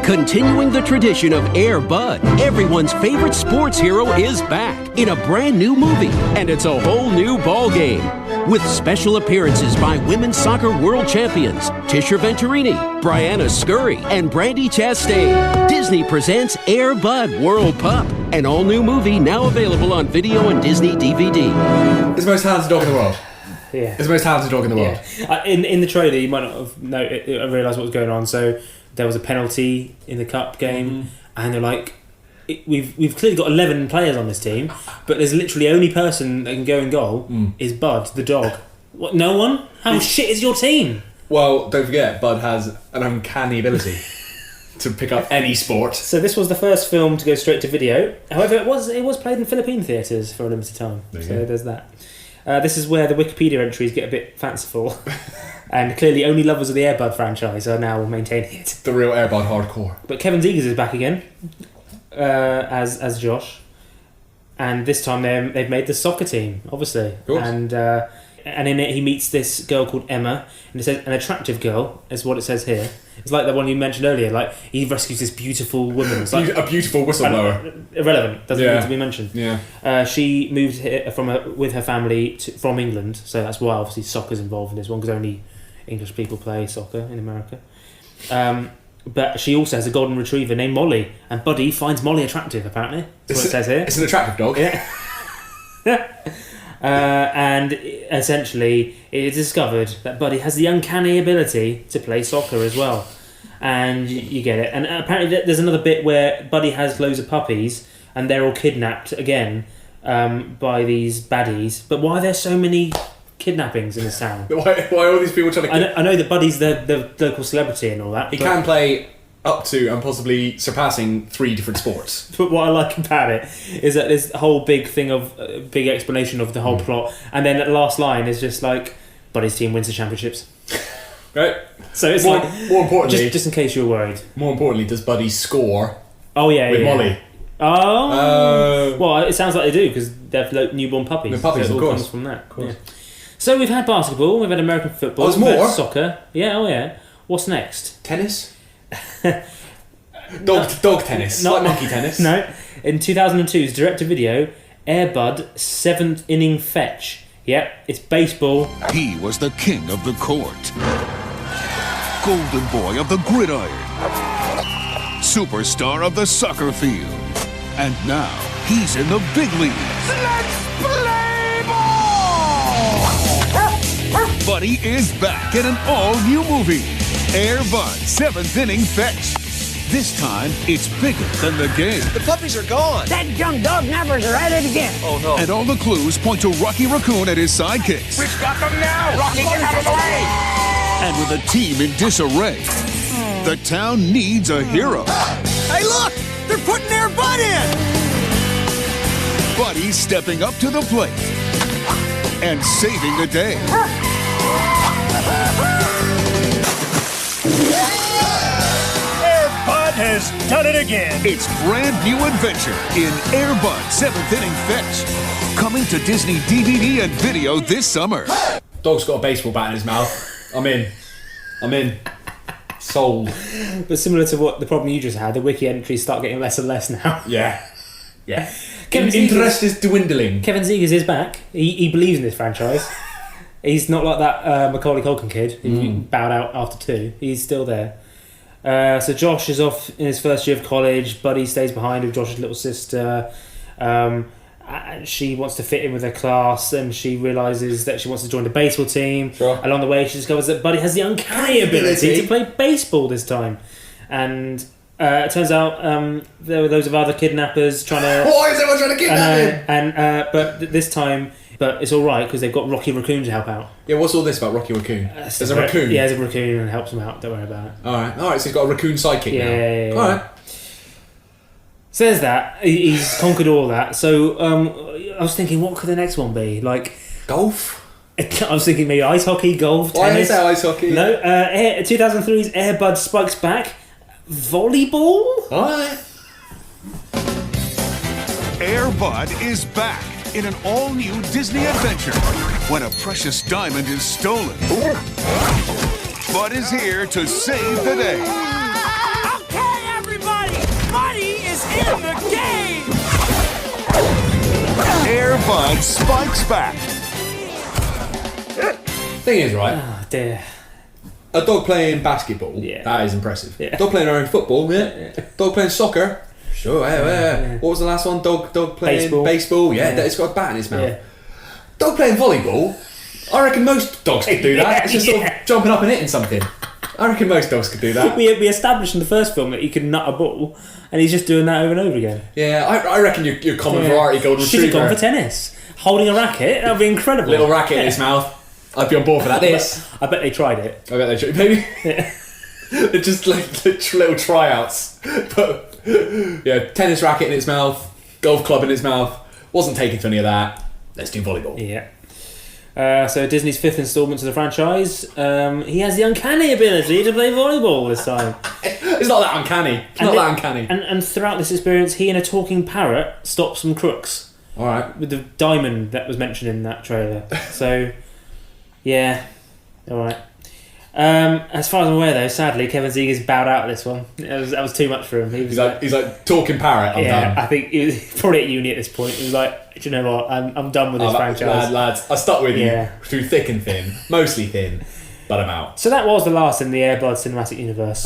Continuing the tradition of Air Bud, everyone's favorite sports hero is back in a brand new movie, and it's a whole new ball game. With special appearances by women's soccer world champions Tisha Venturini, Brianna Scurry, and Brandi Chastain. Disney presents Air Bud World Pup, an all-new movie now available on video and Disney DVD. It's the most talented dog in the world. Yeah. It's the most talented dog in the world. In the trailer, you might not have realised what was going on. So there was a penalty in the cup game, and they're like, we've clearly got 11 players on this team, but there's literally only person that can go in goal is Bud, the dog. What? No one? How shit is your team? Well, don't forget, Bud has an uncanny ability to pick up any sport. So this was the first film to go straight to video. However, it was played in Philippine theatres for a limited time. There's that. This is where the Wikipedia entries get a bit fanciful. And clearly only lovers of the Air Bud franchise are now maintaining it. The real Air Bud hardcore. But Kevin Zegers is back again as Josh. And this time they've made the soccer team, obviously. And in it he meets this girl called Emma. And it says an attractive girl, is what it says here. It's like the one you mentioned earlier. Like, he rescues this beautiful woman. It's like a beautiful whistleblower. Irrelevant. Doesn't need to be mentioned. Yeah. She moved here with her family from England, so that's why obviously soccer's involved in this one, because only English people play soccer in America. But she also has a golden retriever named Molly, and Buddy finds Molly attractive, apparently. That's what it says here. It's an attractive dog. Yeah. And essentially it is discovered that Buddy has the uncanny ability to play soccer as well, and you get it. And apparently there's another bit where Buddy has loads of puppies and they're all kidnapped again by these baddies. But why are there so many kidnappings in this town? Why are all these people trying to I know that Buddy's the local celebrity and all that. He can play up to and possibly surpassing 3 different sports. But what I like about it is that there's a whole big thing of big explanation of the whole plot, and then the last line is just like, Buddy's team wins the championships. Right. So it's more importantly, just in case you were worried. More importantly, does Buddy score? Oh yeah, with Molly. Oh. Well, it sounds like they do because they're like newborn puppies. The puppies, so it of all course. comes from that. Of course. Yeah. So we've had basketball, we've had American football, there's we've more. had soccer. Yeah. Oh yeah. What's next? Tennis. Dog tennis, not like monkey tennis. No. In 2002's direct-to-video, Air Bud 7th Inning Fetch. Yep, it's baseball. He was the king of the court, golden boy of the gridiron, superstar of the soccer field, and now he's in the big leagues. Let's play ball! Buddy is back in an all-new movie, Air Bud 7th Inning Fetch. This time, it's bigger than the game. The puppies are gone. That young dog nappers are at it again. Oh, no. And all the clues point to Rocky Raccoon and his sidekicks. We've got them now. Rocky, get out of the way. And with a team in disarray, the town needs a hero. Hey, look! They're putting Air Bud in. Buddy's stepping up to the plate and saving the day. Has done it again. It's brand new adventure in Air Bud 7th Inning Fetch. Coming to Disney DVD and video this summer. Dog's got a baseball bat in his mouth. I'm in. Sold. But similar to what the problem you just had, the wiki entries start getting less and less now. Yeah. Interest is dwindling. Kevin Zegers is back. He believes in this franchise. He's not like that Macaulay Culkin kid who bowed out after 2. He's still there. So Josh is off in his first year of college. Buddy stays behind with Josh's little sister. She wants to fit in with her class, and she realises that she wants to join the baseball team. Sure. Along the way, she discovers that Buddy has the uncanny ability to play baseball this time. And it turns out there were loads of other kidnappers trying to... Why is everyone trying to kidnap him? But this time... But it's all right because they've got Rocky Raccoon to help out. Yeah, what's all this about Rocky Raccoon? There's a raccoon. Yeah, there's a raccoon and helps him out. Don't worry about it. All right. So he's got a raccoon sidekick now. Yeah. All right. So there's that. He's conquered all that. So I was thinking, what could the next one be? Like golf. I was thinking maybe ice hockey, golf, Why tennis. is that ice hockey? No, 2003's Air Bud Strikes Back. Volleyball? Alright. Air Bud is back in an all-new Disney adventure when a precious diamond is stolen. Bud is here to save the day. Okay, everybody! Buddy is in the game! Air Bud Spikes Back. Thing is, right? Oh, dear. A dog playing basketball, that is impressive. Dog playing Irish football, Dog playing soccer, sure. What was the last one? Dog playing baseball. It's got a bat in its mouth. Dog playing volleyball. I reckon most dogs could do that. It's just sort of jumping up and hitting something. I reckon most dogs could do that. We established in the first film that he could nut a ball, and he's just doing that over and over again. Yeah, I reckon your common variety golden Should retriever. have gone for tennis. Holding a racket, that would be incredible. Little racket in his mouth. I'd be on board for that. I bet they tried it. I bet they tried. Maybe. They're just like little tryouts. But tennis racket in its mouth, golf club in its mouth. Wasn't taken to any of that. Let's do volleyball. Yeah. So Disney's fifth instalment to the franchise. He has the uncanny ability to play volleyball this time. It's not that uncanny. And throughout this experience, he and a talking parrot stop some crooks. All right. With the diamond that was mentioned in that trailer. So, yeah. All right. As far as I'm aware, though, sadly, Kevin Zeger's bowed out of this one. That was too much for him. He's like talking parrot. I'm done. I think he was probably at uni at this point. He was like, do you know what? I'm done with this franchise. Lads, I stuck with you through thick and thin, mostly thin, but I'm out. So that was the last in the Air Bud cinematic universe.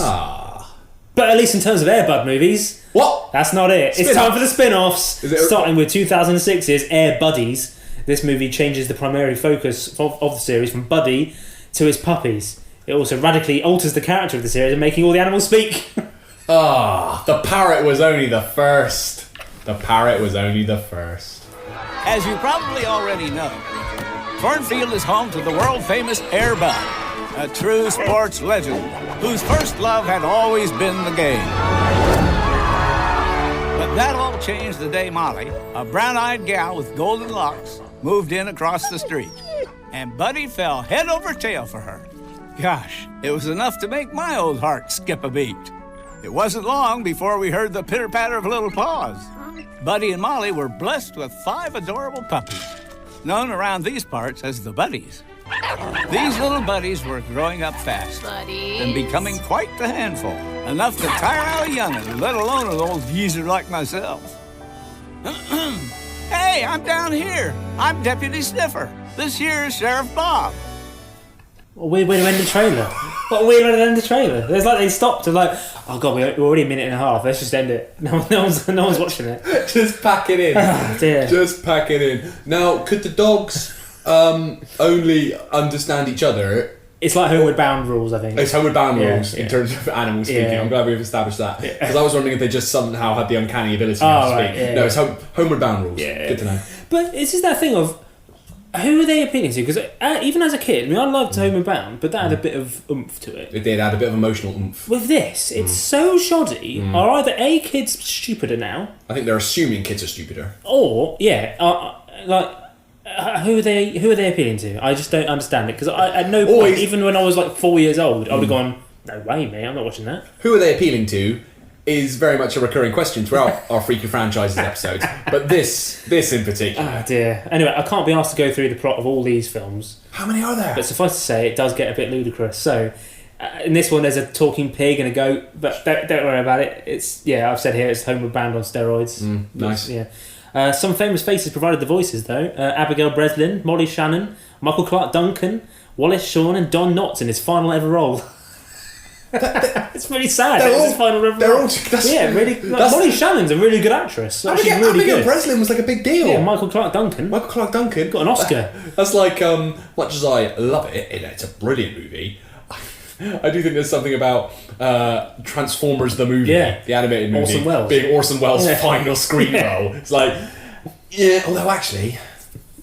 But at least in terms of Air Bud movies, that's not it. It's time for the spin-offs. Starting with 2006's Air Buddies. This movie changes the primary focus of the series from Buddy to his puppies. It also radically alters the character of the series and making all the animals speak. The parrot was only the first. As you probably already know, Cornfield is home to the world-famous Air Bud, a true sports legend whose first love had always been the game. But that all changed the day Molly, a brown-eyed gal with golden locks, moved in across the street. And Buddy fell head over tail for her. Gosh, it was enough to make my old heart skip a beat. It wasn't long before we heard the pitter-patter of little paws. Buddy and Molly were blessed with 5 adorable puppies, known around these parts as the Buddies. These little buddies were growing up fast and becoming quite the handful, enough to tire out a young'un, let alone an old geezer like myself. Hey, I'm down here. I'm Deputy Sniffer. This here is Sheriff Bob. What a weird way to end the trailer. What a weird way to end the trailer. There's like they stopped and like, oh god, we're already a minute and a half. Let's just end it. No one's watching it. Just pack it in. Oh, dear. Just pack it in. Now, could the dogs only understand each other? It's like Homeward Bound rules, I think. It's Homeward Bound rules in terms of animal speaking. Yeah. I'm glad we've established that. Because I was wondering if they just somehow had the uncanny ability to speak. Right, yeah. No, it's Homeward Bound rules. Yeah. Good to know. But it's just that thing of, who are they appealing to? Because even as a kid, I mean, I loved Homeward Bound, but that had a bit of oomph to it. It did add a bit of emotional oomph. With this, it's so shoddy. Are either A, kids stupider now? I think they're assuming kids are stupider. Or, who are they appealing to? I just don't understand it. Because at no point, even when I was like 4 years old, I would have gone, no way, mate, I'm not watching that. Who are they appealing to is very much a recurring question throughout our Freaky Franchises episodes. But this in particular. Oh dear. Anyway, I can't be asked to go through the plot of all these films. How many are there? But suffice to say, it does get a bit ludicrous. So, in this one, there's a talking pig and a goat, but don't worry about it. I've said here, it's Homeward Bound on steroids. Nice. Yeah. Some famous faces provided the voices, though. Abigail Breslin, Molly Shannon, Michael Clark Duncan, Wallace Shawn, and Don Knotts in his final ever role. It's really sad. His final ever role. Molly Shannon's a really good actress. She's really Abigail good. Breslin was like a big deal. Yeah, Michael Clark Duncan got an Oscar. That's like, much as I love it, it's a brilliant movie. I do think there's something about Transformers the movie, the animated movie, being Orson Welles' final screen role. It's like, although actually,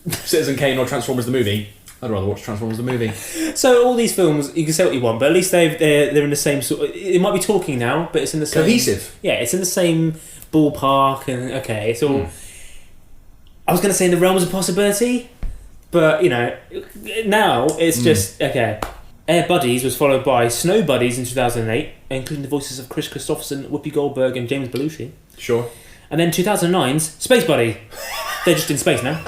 Citizen Kane or Transformers the movie, I'd rather watch Transformers the movie. So all these films, you can say what you want, but at least they're in the same sort of, it might be talking now, but it's in the same... Cohesive. Yeah, it's in the same ballpark, and okay, it's all... I was going to say in the realms of possibility, But, now it's just, okay. Air Buddies was followed by Snow Buddies in 2008, including the voices of Chris Christopherson, Whoopi Goldberg and James Belushi. Sure. And then 2009's Space Buddy. They're just in space now.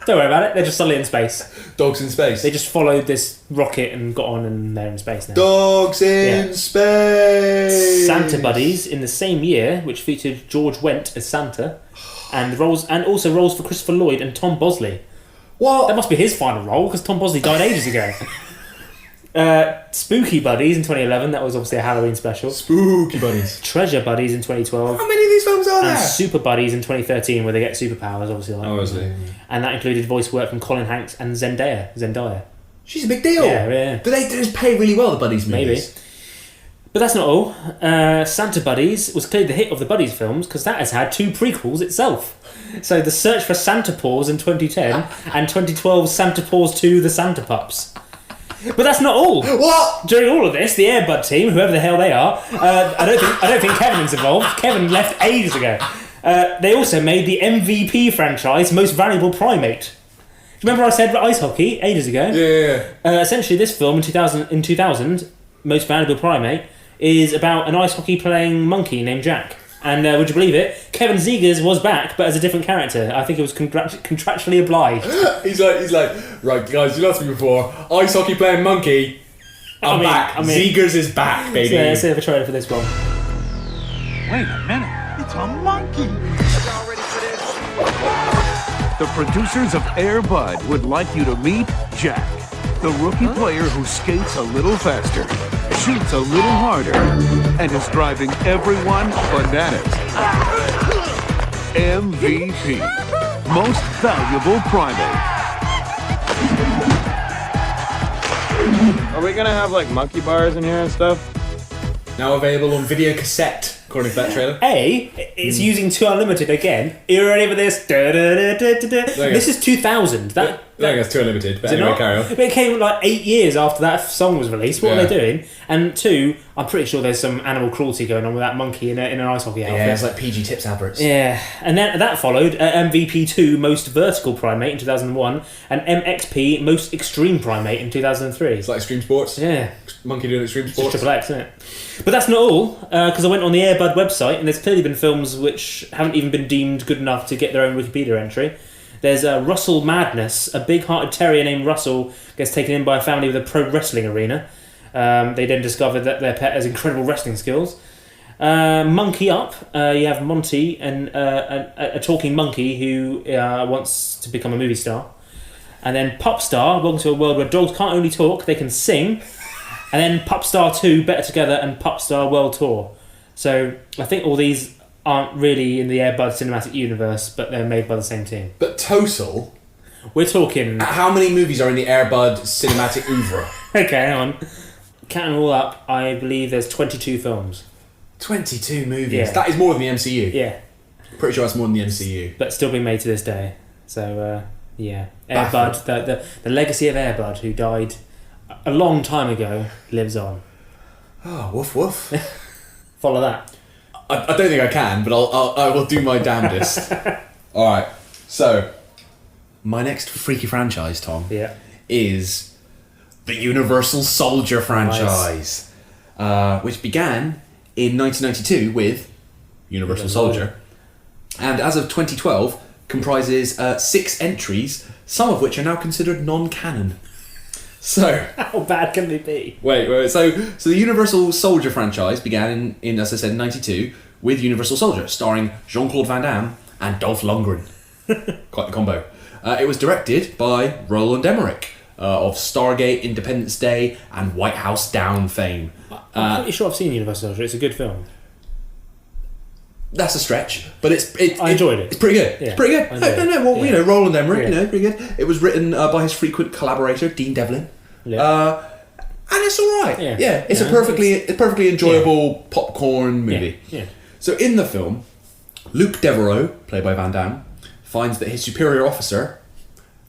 Don't worry about it, they're just solely in space. Dogs in space. They just followed this rocket and got on and they're in space now. Dogs in space! Santa Buddies in the same year, which featured George Wendt as Santa, and also roles for Christopher Lloyd and Tom Bosley. What? That must be his final role, because Tom Bosley died ages ago. Spooky Buddies in 2011, that was obviously a Halloween special. Spooky Buddies. Treasure Buddies in 2012. How many of these films are there? And Super Buddies in 2013, where they get superpowers, obviously. Obviously. And that included voice work from Colin Hanks and Zendaya. She's a big deal. Yeah. Do they just pay really well, the Buddies movies? Maybe. But that's not all. Santa Buddies was clearly the hit of the Buddies films because that has had 2 prequels itself. So The Search for Santa Paws in 2010 and 2012's Santa Paws 2: The Santa Pups. But that's not all. What? During all of this, the Air Bud team, whoever the hell they are, I don't think Kevin's involved. Kevin left ages ago. They also made the MVP franchise Most Valuable Primate. Remember I said ice hockey ages ago? Yeah. Essentially, this film in 2000, Most Valuable Primate, is about an ice hockey playing monkey named Jack. And would you believe it? Kevin Zegers was back, but as a different character. I think it was contractually obliged. he's like, right, guys, you asked me before. Ice hockey playing monkey. I'm back. Zegers is back, baby. So, let's see if a trailer for this one. Wait a minute. It's a monkey. Y'all ready for this? The producers of Air Bud would like you to meet Jack, the rookie player who skates a little faster, shoots a little harder, and is driving everyone bananas. MVP, Most Valuable Primate. Are we gonna have like monkey bars in here and stuff? Now available on video cassette, according to that trailer. It's using 2 Unlimited again. Are you ready for this? This is 2000. I think that's 2 Unlimited, but anyway, carry on. But it came like 8 years after that song was released. What are they doing? And 2, I'm pretty sure there's some animal cruelty going on with that monkey in an ice hockey outfit. Yeah, it's like PG Tips adverts. Yeah, and then that followed MVP2 Most Vertical Primate in 2001 and MXP Most Extreme Primate in 2003. It's like Extreme Sports. Yeah. Monkey doing Extreme Sports. It's Triple X, isn't it? But that's not all, because I went on the Air Bud website and there's clearly been films which haven't even been deemed good enough to get their own Wikipedia entry. There's Russell Madness. A big-hearted terrier named Russell gets taken in by a family with a pro wrestling arena. They then discover that their pet has incredible wrestling skills. Monkey Up. You have Monty, and a talking monkey who wants to become a movie star. And then Pup Star. Welcome to a world where dogs can't only talk, they can sing. And then Pup Star 2, Better Together, and Pup Star World Tour. So I think all these aren't really in the Air Bud cinematic universe, but they're made by the same team. But total? We're talking... How many movies are in the Air Bud cinematic oeuvre? Okay, hang on. Counting all up, I believe there's 22 films. 22 movies? Yeah. That is more than the MCU. Yeah. Pretty sure that's more than the MCU. But still being made to this day. So, yeah. Air Bud, the legacy of Air Bud, who died a long time ago, lives on. Oh, woof woof. Follow that. I don't think I can, but I will do my damnedest. Alright, so my next freaky franchise, Tom, is the Universal Soldier franchise, which began in 1992 with Universal Soldier, and as of 2012 comprises 6 entries, some of which are now considered non-canon. So how bad can they be? Wait. So the Universal Soldier franchise began in as I said, 92 with Universal Soldier, starring Jean-Claude Van Damme and Dolph Lundgren. Quite the combo. It was directed by Roland Emmerich of Stargate, Independence Day, and White House Down fame. I'm pretty sure I've seen Universal Soldier. It's a good film. That's a stretch, but I enjoyed it. It's pretty good. Yeah, it's pretty good. Roland Emmerich, pretty good. It was written by his frequent collaborator Dean Devlin, and it's all right. Yeah, it's a perfectly enjoyable popcorn movie. Yeah. So in the film, Luke Devereaux, played by Van Damme, finds that his superior officer,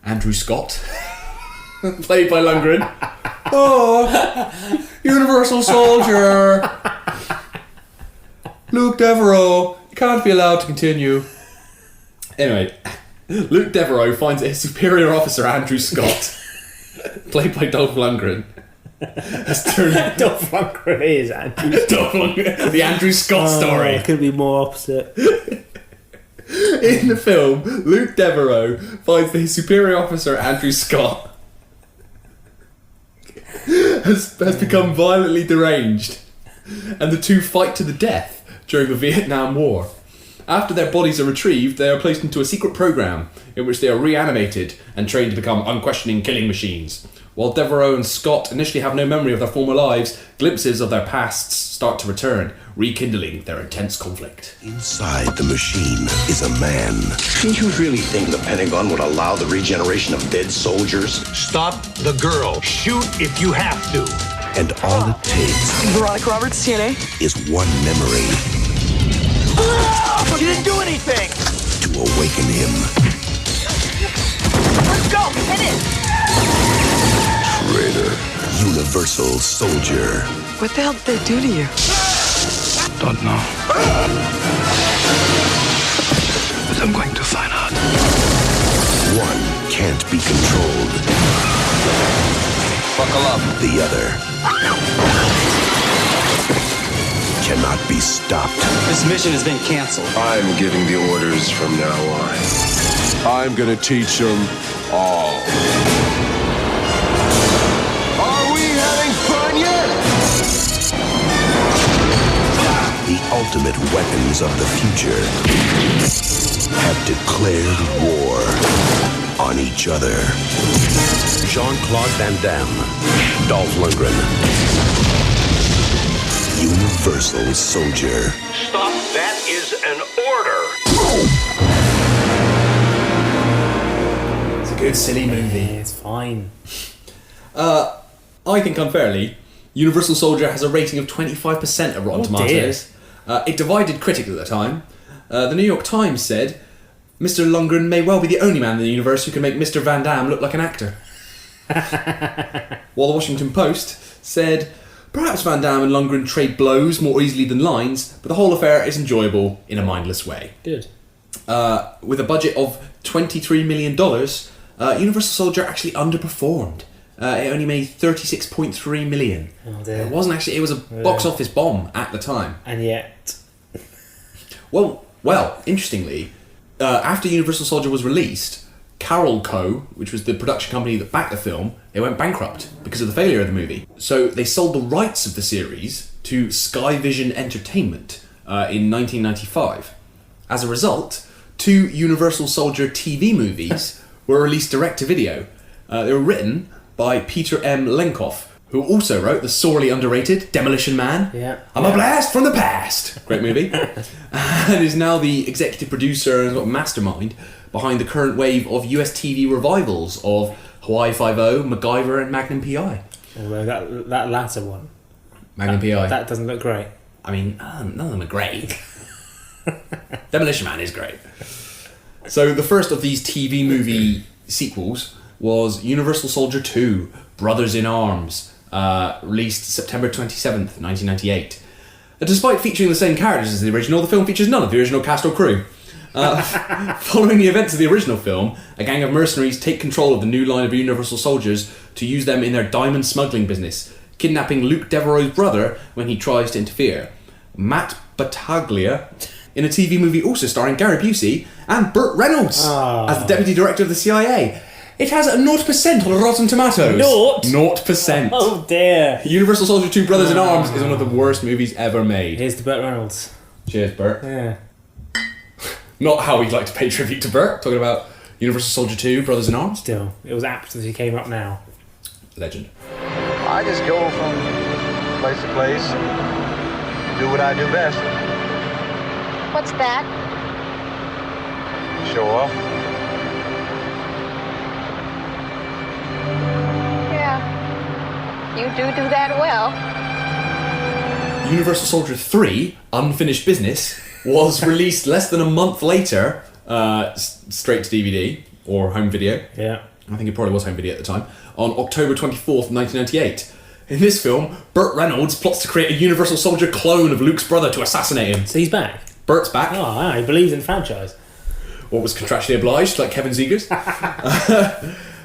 Andrew Scott, played by Lundgren, Universal Soldier. Luke Devereaux, you can't be allowed to continue. Anyway, Luke Devereaux finds that his superior officer, Andrew Scott, played by Dolph Lundgren, has turned... Dolph Lundgren is Andrew Dolph Lundgren, the Andrew Scott story. It could be more opposite. In the film, Luke Devereaux finds that his superior officer, Andrew Scott, has become violently deranged, and the two fight to the death during the Vietnam War. After their bodies are retrieved, they are placed into a secret program in which they are reanimated and trained to become unquestioning killing machines. While Devereaux and Scott initially have no memory of their former lives, glimpses of their pasts start to return, rekindling their intense conflict. Inside the machine is a man. Do you really think the Pentagon would allow the regeneration of dead soldiers? Stop the girl. Shoot if you have to. And all it takes Veronica Roberts, TNA. is one memory You didn't do anything. to awaken him. Let's go. Hit it. Traitor. Universal Soldier. What the hell did they do to you? Don't know. But I'm going to find out. One can't be controlled. Buckle up. The other cannot be stopped. This mission has been canceled. I'm giving the orders from now on. I'm gonna teach them all. Are we having fun yet? The ultimate weapons of the future have declared war on each other. Jean-Claude Van Damme, Dolph Lundgren, Universal Soldier. Stop. That is an order. It's a good, silly movie. It's fine. I think unfairly, Universal Soldier has a rating of 25% at Rotten Tomatoes. It divided critics at the time. The New York Times said, Mr. Lundgren may well be the only man in the universe who can make Mr. Van Damme look like an actor. While the Washington Post said, perhaps Van Damme and Lundgren trade blows more easily than lines, but the whole affair is enjoyable in a mindless way. Good. With a budget of $23 million, Universal Soldier actually underperformed. It only made $36.3 million. Oh dear. It wasn't actually. It was a box office bomb at the time. And yet, well. Interestingly, after Universal Soldier was released, Carol Co., which was the production company that backed the film, they went bankrupt because of the failure of the movie. So they sold the rights of the series to Sky Vision Entertainment in 1995. As a result, 2 Universal Soldier TV movies were released direct to video. They were written by Peter M. Lenkoff, who also wrote the sorely underrated Demolition Man. Yeah. I'm a blast from the past. Great movie. And is now the executive producer and sort of mastermind behind the current wave of US TV revivals of Hawaii Five-0, MacGyver, and Magnum P.I. Although that latter one, Magnum P.I. that doesn't look great. I mean, none of them are great. Demolition Man is great. So the first of these TV movie sequels was Universal Soldier 2, Brothers in Arms, released September 27th, 1998. Despite featuring the same characters as the original, the film features none of the original cast or crew. Following the events of the original film, a gang of mercenaries take control of the new line of Universal Soldiers to use them in their diamond smuggling business, kidnapping Luke Devereaux's brother when he tries to interfere. Matt Battaglia, in a TV movie also starring Gary Busey and Burt Reynolds as the Deputy Director of the CIA. It has a 0% on Rotten Tomatoes. 0%. Oh dear. Universal Soldier 2 Brothers in Arms is one of the worst movies ever made. Here's to Burt Reynolds. Cheers, Burt. Yeah. Not how we'd like to pay tribute to Burt. Talking about Universal Soldier 2 Brothers in Arms. Still, it was apt that he came up now. Legend. I just go from place to place, do what I do best. What's that? Show off. Yeah. You do that well. Universal Soldier 3 Unfinished Business was released less than a month later, straight to DVD or home video. Yeah. I think it probably was home video at the time, on October 24th, 1998. In this film, Burt Reynolds plots to create a Universal Soldier clone of Luke's brother to assassinate him. So he's back? Burt's back. Oh, wow, he believes in the franchise. or was contractually obliged, like Kevin Zegers.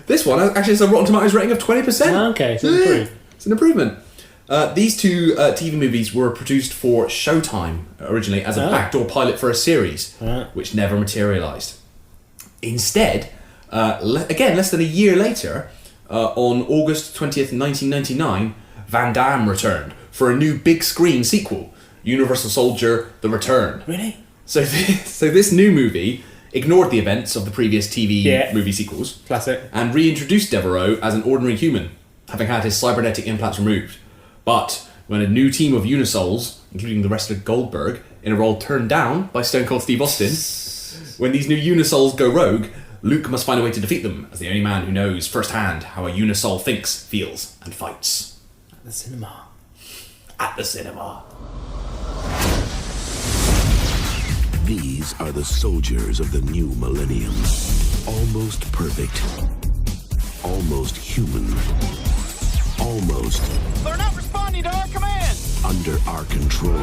This one actually has a Rotten Tomatoes rating of 20%. Okay, so it's an improvement. These two TV movies were produced for Showtime originally as a backdoor pilot for a series, which never materialised. Instead, again, less than a year later, on August 20th, 1999, Van Damme returned for a new big screen sequel, Universal Soldier: The Return. Really? So this new movie ignored the events of the previous TV movie sequels. Classic. And reintroduced Devereaux as an ordinary human, having had his cybernetic implants removed. But when a new team of Unisouls, including the wrestler Goldberg, in a role turned down by Stone Cold Steve Austin, when these new Unisouls go rogue, Luke must find a way to defeat them, as the only man who knows firsthand how a Unisoul thinks, feels, and fights. At the cinema. At the cinema. These are the soldiers of the new millennium. Almost perfect. Almost human. Almost They're not responding to our commands! under our control.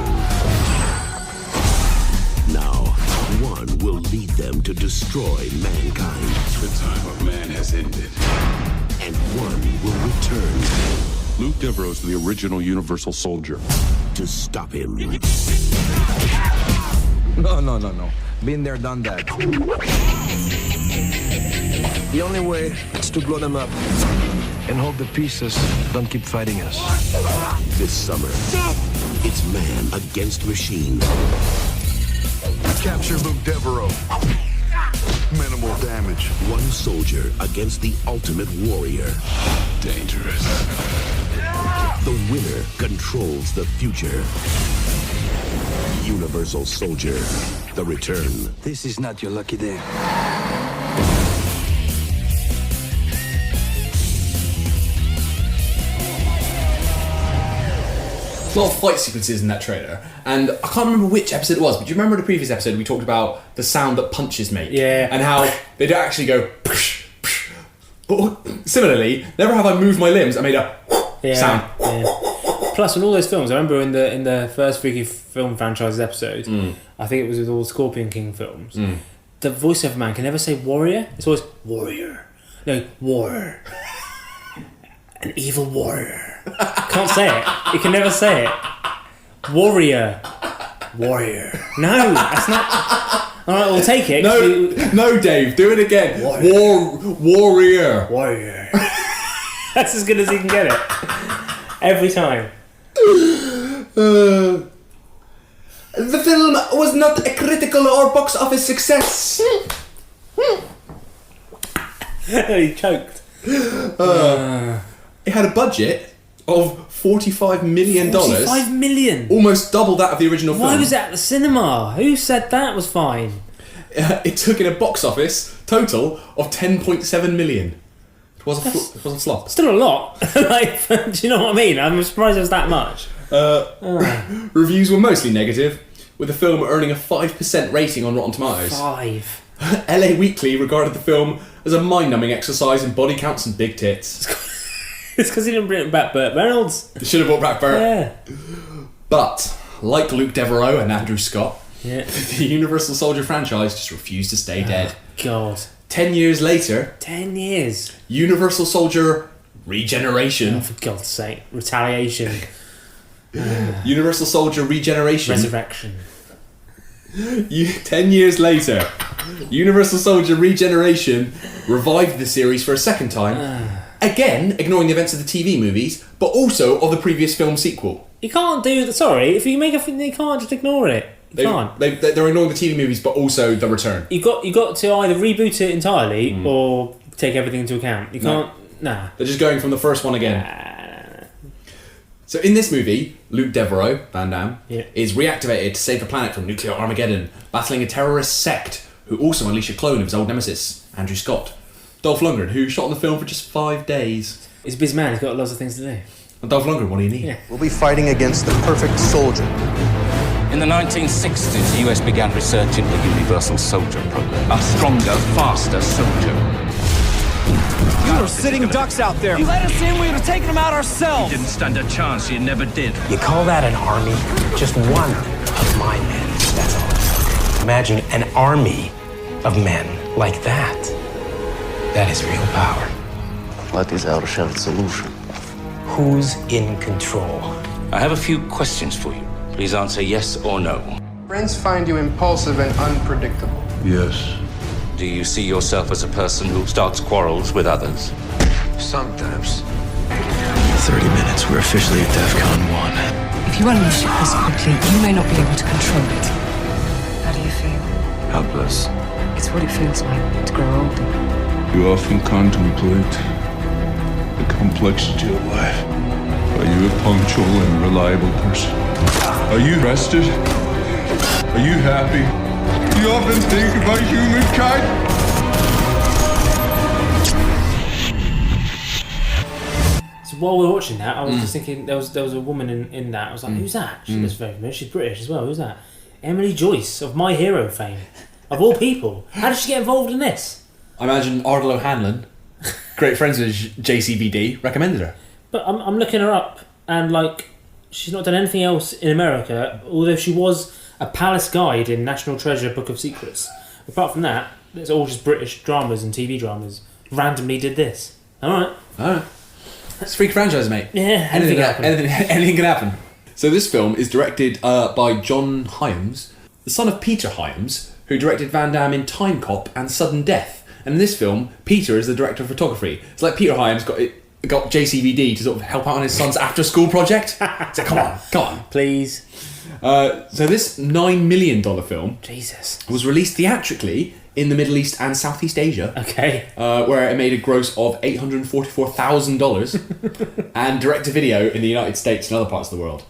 Now, one will lead them to destroy mankind. The time of man has ended. And one will return. Luke Devereaux's the original Universal Soldier. To stop him. No. Been there, done that. The only way is to blow them up and hope the pieces don't keep fighting us. This summer, it's man against machine. Capture Luke Devereaux. Minimal damage. One soldier against the ultimate warrior. Dangerous. The winner controls the future. Universal Soldier: The Return. This is not your lucky day. A lot of fight sequences in that trailer, and I can't remember which episode it was, but do you remember the previous episode we talked about the sound that punches make? Yeah. And how they don't actually go psh, psh. But similarly, never have I moved my limbs, I made a sound. Yeah. Plus, in all those films, I remember in the first Freaky Film Franchises episode, I think it was with all the Scorpion King films, the voiceover man can never say warrior, it's always warrior. No, war. An evil warrior. Can't say it. He can never say it. Warrior. Warrior. No, that's not. Alright, we'll take it. No, Dave, do it again. Warrior. Warrior. That's as good as he can get it. Every time. The film was not a critical or box office success. He choked. It had a budget of $45 million. $45 million? Almost double that of the original film. Why was it at the cinema? Who said that was fine? It took in a box office total of $10.7 million. It was a flop. Still a lot. Like, do you know what I mean? I'm surprised it was that much. Reviews were mostly negative, with the film earning a 5% rating on Rotten Tomatoes. 5. LA Weekly regarded the film as a mind-numbing exercise in body counts and big tits. It's because he didn't bring back Burt Reynolds. They should have brought back Burt. Yeah. But, like Luke Devereaux and Andrew Scott, the Universal Soldier franchise just refused to stay dead. God. 10 years later... 10 years? Universal Soldier Regeneration. Oh, for God's sake. Retaliation. Universal Soldier Regeneration. Resurrection. 10 years later, Universal Soldier Regeneration revived the series for a second time. Again, ignoring the events of the TV movies, but also of the previous film sequel. You can't do that. Sorry, if you make a film, you can't just ignore it. You can't. They're ignoring the TV movies, but also The Return. You got to either reboot it entirely or take everything into account. You can't. Nah. They're just going from the first one again. So in this movie, Luke Devereaux, Van Damme, is reactivated to save the planet from nuclear Armageddon, battling a terrorist sect who also unleash a clone of his old nemesis, Andrew Scott. Dolph Lundgren, who shot the film for just 5 days. He's a busy man, he's got lots of things to do. And Dolph Lundgren, what do you need? Yeah. We'll be fighting against the perfect soldier. In the 1960s, the US began research into the Universal Soldier program. A stronger, faster soldier. You were sitting ducks out there. You let us in, we would have taken them out ourselves. You didn't stand a chance, you never did. You call that an army? Just one of my men, that's all. Imagine an army of men like that. That is real power. What is our shared solution? Who's in control? I have a few questions for you. Please answer yes or no. Friends find you impulsive and unpredictable. Yes. Do you see yourself as a person who starts quarrels with others? Sometimes. 30 minutes, we're officially at DEFCON 1. If you unleash it this quickly, you may not be able to control it. How do you feel? Helpless. It's what it feels like to grow older. You often contemplate the complexity of life. Are you a punctual and reliable person? Are you rested? Are you happy? Do you often think about humankind? So while we were watching that, I was just thinking there was a woman in that. I was like, who's that? She looks very familiar. She's British as well. Who's that? Emily Joyce of My Hero fame. Of all people. How did she get involved in this? I imagine Ardal O'Hanlon, great friends with JCVD, recommended her. But I'm looking her up, and like, she's not done anything else in America, although she was a palace guide in National Treasure Book of Secrets. Apart from that, it's all just British dramas and TV dramas. Randomly did this. Alright. It's a freak franchise, mate. Yeah, anything can happen. So this film is directed by John Hyams, the son of Peter Hyams, who directed Van Damme in Time Cop and Sudden Death. And in this film, Peter is the director of photography. It's like Peter Hyams got JCVD to sort of help out on his son's after-school project. So come on. Please. So this $9 million film Jesus. was released theatrically in the Middle East and Southeast Asia. Okay. Where it made a gross of $844,000 and direct-to-video in the United States and other parts of the world.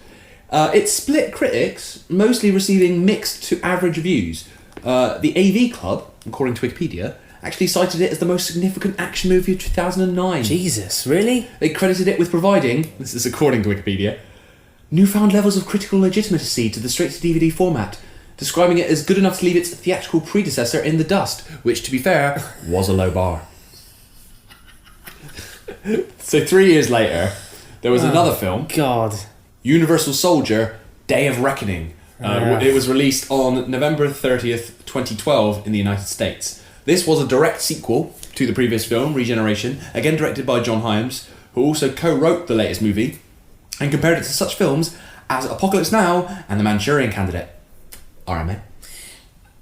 It split critics, mostly receiving mixed to average reviews. The AV Club, according to Wikipedia, actually cited it as the most significant action movie of 2009. Jesus, really? They credited it with providing, this is according to Wikipedia, newfound levels of critical legitimacy to the straight-to-DVD format, describing it as good enough to leave its theatrical predecessor in the dust, which, to be fair, was a low bar. So 3 years later, there was another film. God. Universal Soldier, Day of Reckoning. It was released on November 30th, 2012 in the United States. This was a direct sequel to the previous film, Regeneration, again directed by John Hyams, who also co-wrote the latest movie, and compared it to such films as Apocalypse Now and The Manchurian Candidate. Alright, mate.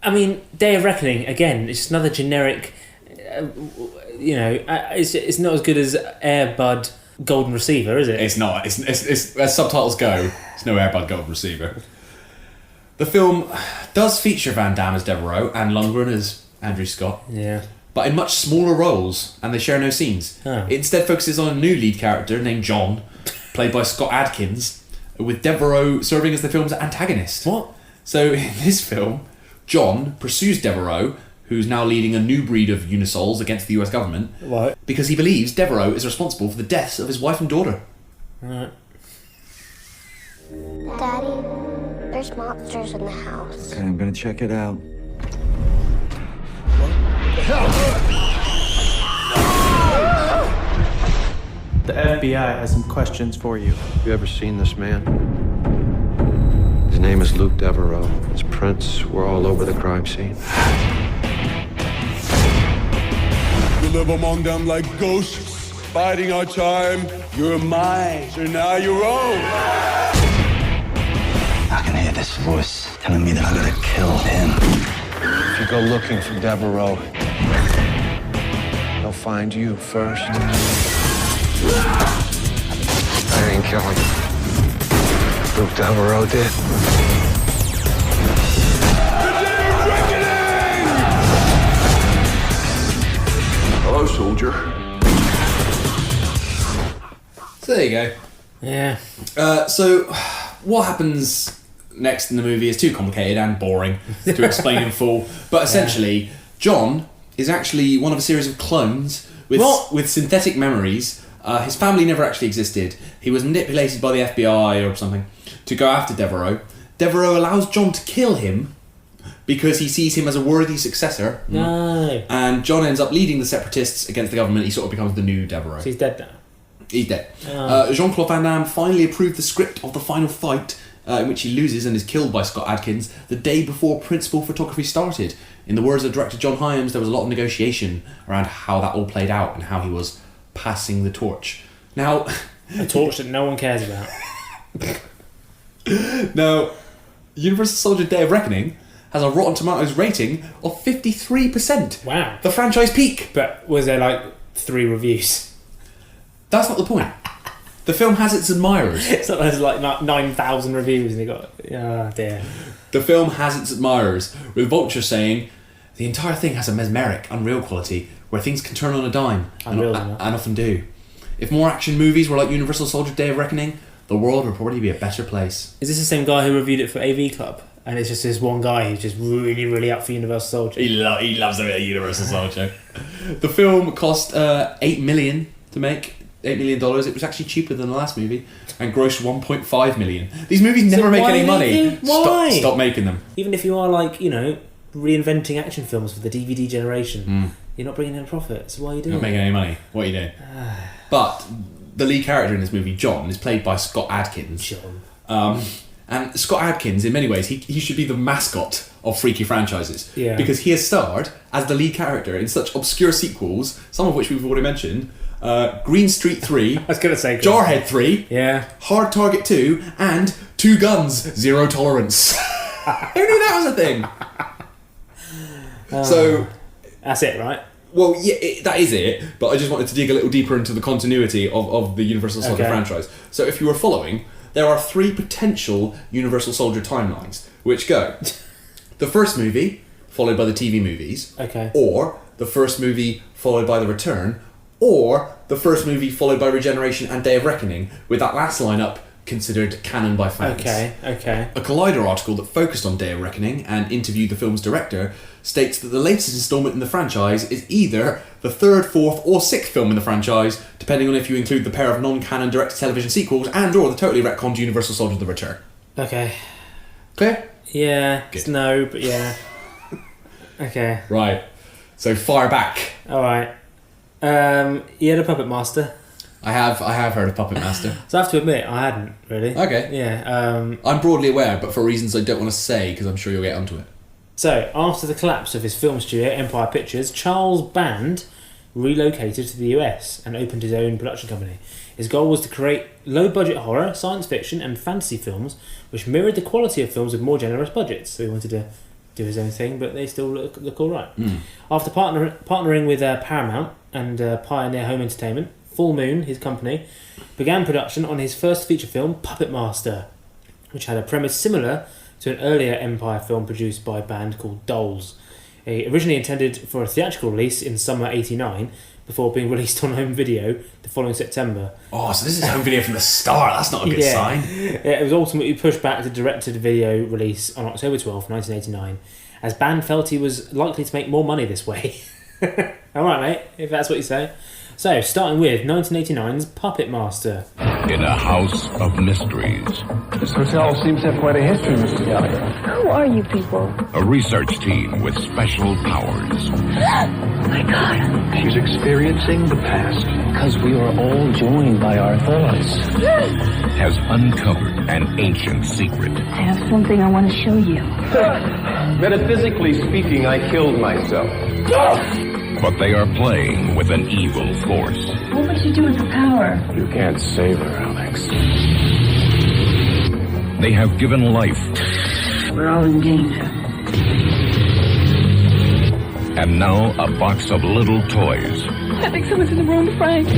I mean, Day of Reckoning, again, it's just another generic, it's not as good as Air Bud Golden Receiver, is it? It's not. It's as subtitles go, it's no Air Bud Golden Receiver. The film does feature Van Damme as Devereaux and Lundgren as Andrew Scott. Yeah. But in much smaller roles, and they share no scenes. Oh. It instead focuses on a new lead character named John, played by Scott Adkins, with Devereaux serving as the film's antagonist. What? So in this film, John pursues Devereaux, who's now leading a new breed of Unisols against the US government, What? because he believes Devereaux is responsible for the deaths of his wife and daughter. Right. Daddy, there's monsters in the house. Okay, I'm gonna check it out. The FBI has some questions for you. You ever seen this man? His name is Luke Devereaux. His prints were all over the crime scene. We live among them like ghosts, biding our time. You're mine, so now your own. I can hear this voice telling me that I gotta kill him. If you go looking for Devereaux, they'll find you first. I didn't kill him. Luke Devereaux did. Hello, soldier. So there you go. Yeah. So what happens next in the movie is too complicated and boring to explain in full. But essentially, John is actually one of a series of clones with synthetic memories. His family never actually existed. He was manipulated by the FBI or something to go after Devereaux. Devereaux allows John to kill him because he sees him as a worthy successor. No. And John ends up leading the separatists against the government. He sort of becomes the new Devereaux. So he's dead now. He's dead. Oh. Jean-Claude Van Damme finally approved the script of the final fight in which he loses and is killed by Scott Adkins the day before principal photography started. In the words of director John Hyams, there was a lot of negotiation around how that all played out and how he was passing the torch. Now, a torch that no one cares about. Now, Universal Soldier Day of Reckoning has a Rotten Tomatoes rating of 53%. Wow. The franchise peak. But was there like 3 reviews? That's not the point. The film has its admirers. It's not there's like 9,000 reviews and you got... Oh dear. The film has its admirers, with Vulture saying, the entire thing has a mesmeric, unreal quality, where things can turn on a dime, and often do. If more action movies were like Universal Soldier Day of Reckoning, the world would probably be a better place. Is this the same guy who reviewed it for AV Club? And it's just this one guy who's just really, really up for Universal Soldier. He loves a bit of Universal Soldier. The film cost $8 million to make. $8 million. It was actually cheaper than the last movie and grossed $1.5 million. These movies never make any money. Why? Stop making them. Even if you are like, reinventing action films for the DVD generation, you're not bringing in a profit. So why are you doing You're not making any money. What are you doing? But the lead character in this movie, John, is played by Scott Adkins. John. And Scott Adkins, in many ways, he should be the mascot of freaky franchises. Yeah. Because he has starred as the lead character in such obscure sequels, some of which we've already mentioned. Green Street 3, I was going to say Jarhead 3, yeah, Hard Target 2, and Two Guns, Zero Tolerance. Who knew that was a thing? So that's it, right? Well, yeah, that is it. But I just wanted to dig a little deeper into the continuity of the Universal Soldier franchise. So if you were following, there are 3 potential Universal Soldier timelines, which go the first movie followed by the TV movies, or the first movie followed by the Return, or the first movie followed by Regeneration and Day of Reckoning, with that last lineup considered canon by fans. Okay. A Collider article that focused on Day of Reckoning and interviewed the film's director states that the latest instalment in the franchise is either the 3rd, 4th or 6th film in the franchise, depending on if you include the pair of non-canon direct-to-television sequels and or the totally retconned Universal Soldier The Return. Okay. Clear? Yeah. Good. No, but yeah. Okay. Right. So fire back. Alright. You had a Puppet Master? I have heard of Puppet Master. So I have to admit, I hadn't, really. Okay. Yeah. I'm broadly aware, but for reasons I don't want to say, because I'm sure you'll get onto it. So, after the collapse of his film studio, Empire Pictures, Charles Band relocated to the US and opened his own production company. His goal was to create low-budget horror, science fiction and fantasy films which mirrored the quality of films with more generous budgets. So he wanted to do his own thing, but they still look all right. After partnering with Paramount and Pioneer Home Entertainment, Full Moon, his company, began production on his first feature film, Puppet Master, which had a premise similar to an earlier Empire film produced by a band called Dolls. Originally intended for a theatrical release in summer '89, before being released on home video the following September. Oh, so this is home video from the start. That's not a good sign. Yeah, it was ultimately pushed back to direct-to-video release on October 12, 1989, as Band felt he was likely to make more money this way. All right, mate, if that's what you say. So, starting with 1989's Puppet Master. In a house of mysteries. This hotel seems to have quite a history, Mr. Gallagher. Who are you people? A research team with special powers. Oh my God. She's experiencing the past because we are all joined by our thoughts. Has uncovered an ancient secret. I have something I want to show you. Metaphysically speaking, I killed myself. But they are playing with an evil force. What would you do with the power? You can't save her, Alex. They have given life. We're all in danger. And now a box of little toys I think someone's in the room, Frank.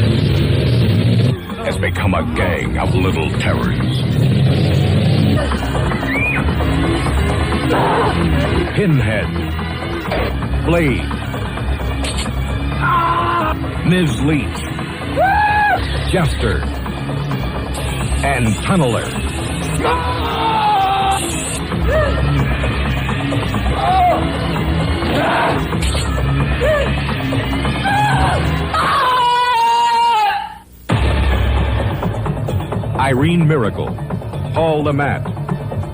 has become a gang of little terrors. Pinhead, Blade, Ms. Leach, Jester, and Tunneler. Irene Miracle, Paul Lamont,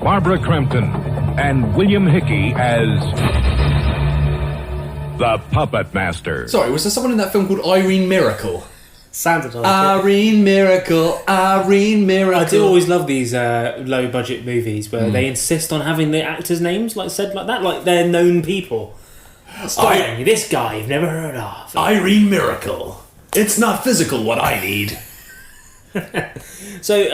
Barbara Crampton, and William Hickey as the Puppet Master. Sorry, was there someone in that film called Irene Miracle? Sounded like Irene Miracle, Irene Miracle. I do always love these low budget movies where they insist on having the actors' names said like that, like they're known people. Starring this guy you've never heard of. Irene Miracle. It's not physical what I need. So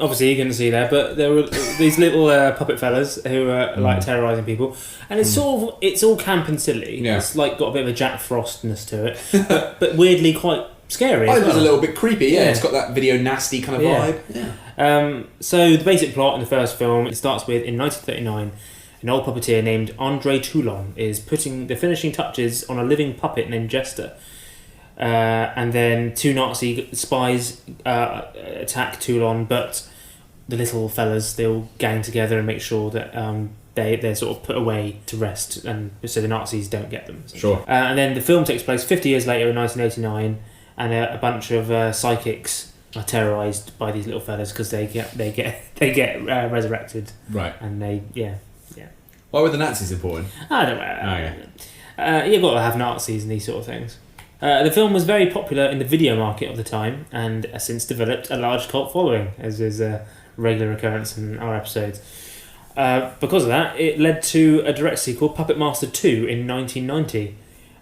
obviously you couldn't see there, but there were these little puppet fellas who were like terrorising people, and it's it's all camp and silly. Yeah. It's like got a bit of a Jack Frostness to it, but weirdly quite scary. It was a little bit creepy. Yeah, it's got that video nasty kind of vibe. Yeah. So the basic plot in the first film, it starts with in 1939. An old puppeteer named Andre Toulon is putting the finishing touches on a living puppet named Jester. And then 2 Nazi spies attack Toulon, but the little fellas, they all gang together and make sure that they're sort of put away to rest, and so the Nazis don't get them. Sure. And then the film takes place 50 years later in 1989, and a bunch of psychics are terrorised by these little fellas because they get resurrected. Right. And they Why were the Nazis important? I don't know. You've got to have Nazis and these sort of things. The film was very popular in the video market of the time and has since developed a large cult following, as is a regular occurrence in our episodes. Because of that, it led to a direct sequel, Puppet Master 2, in 1990,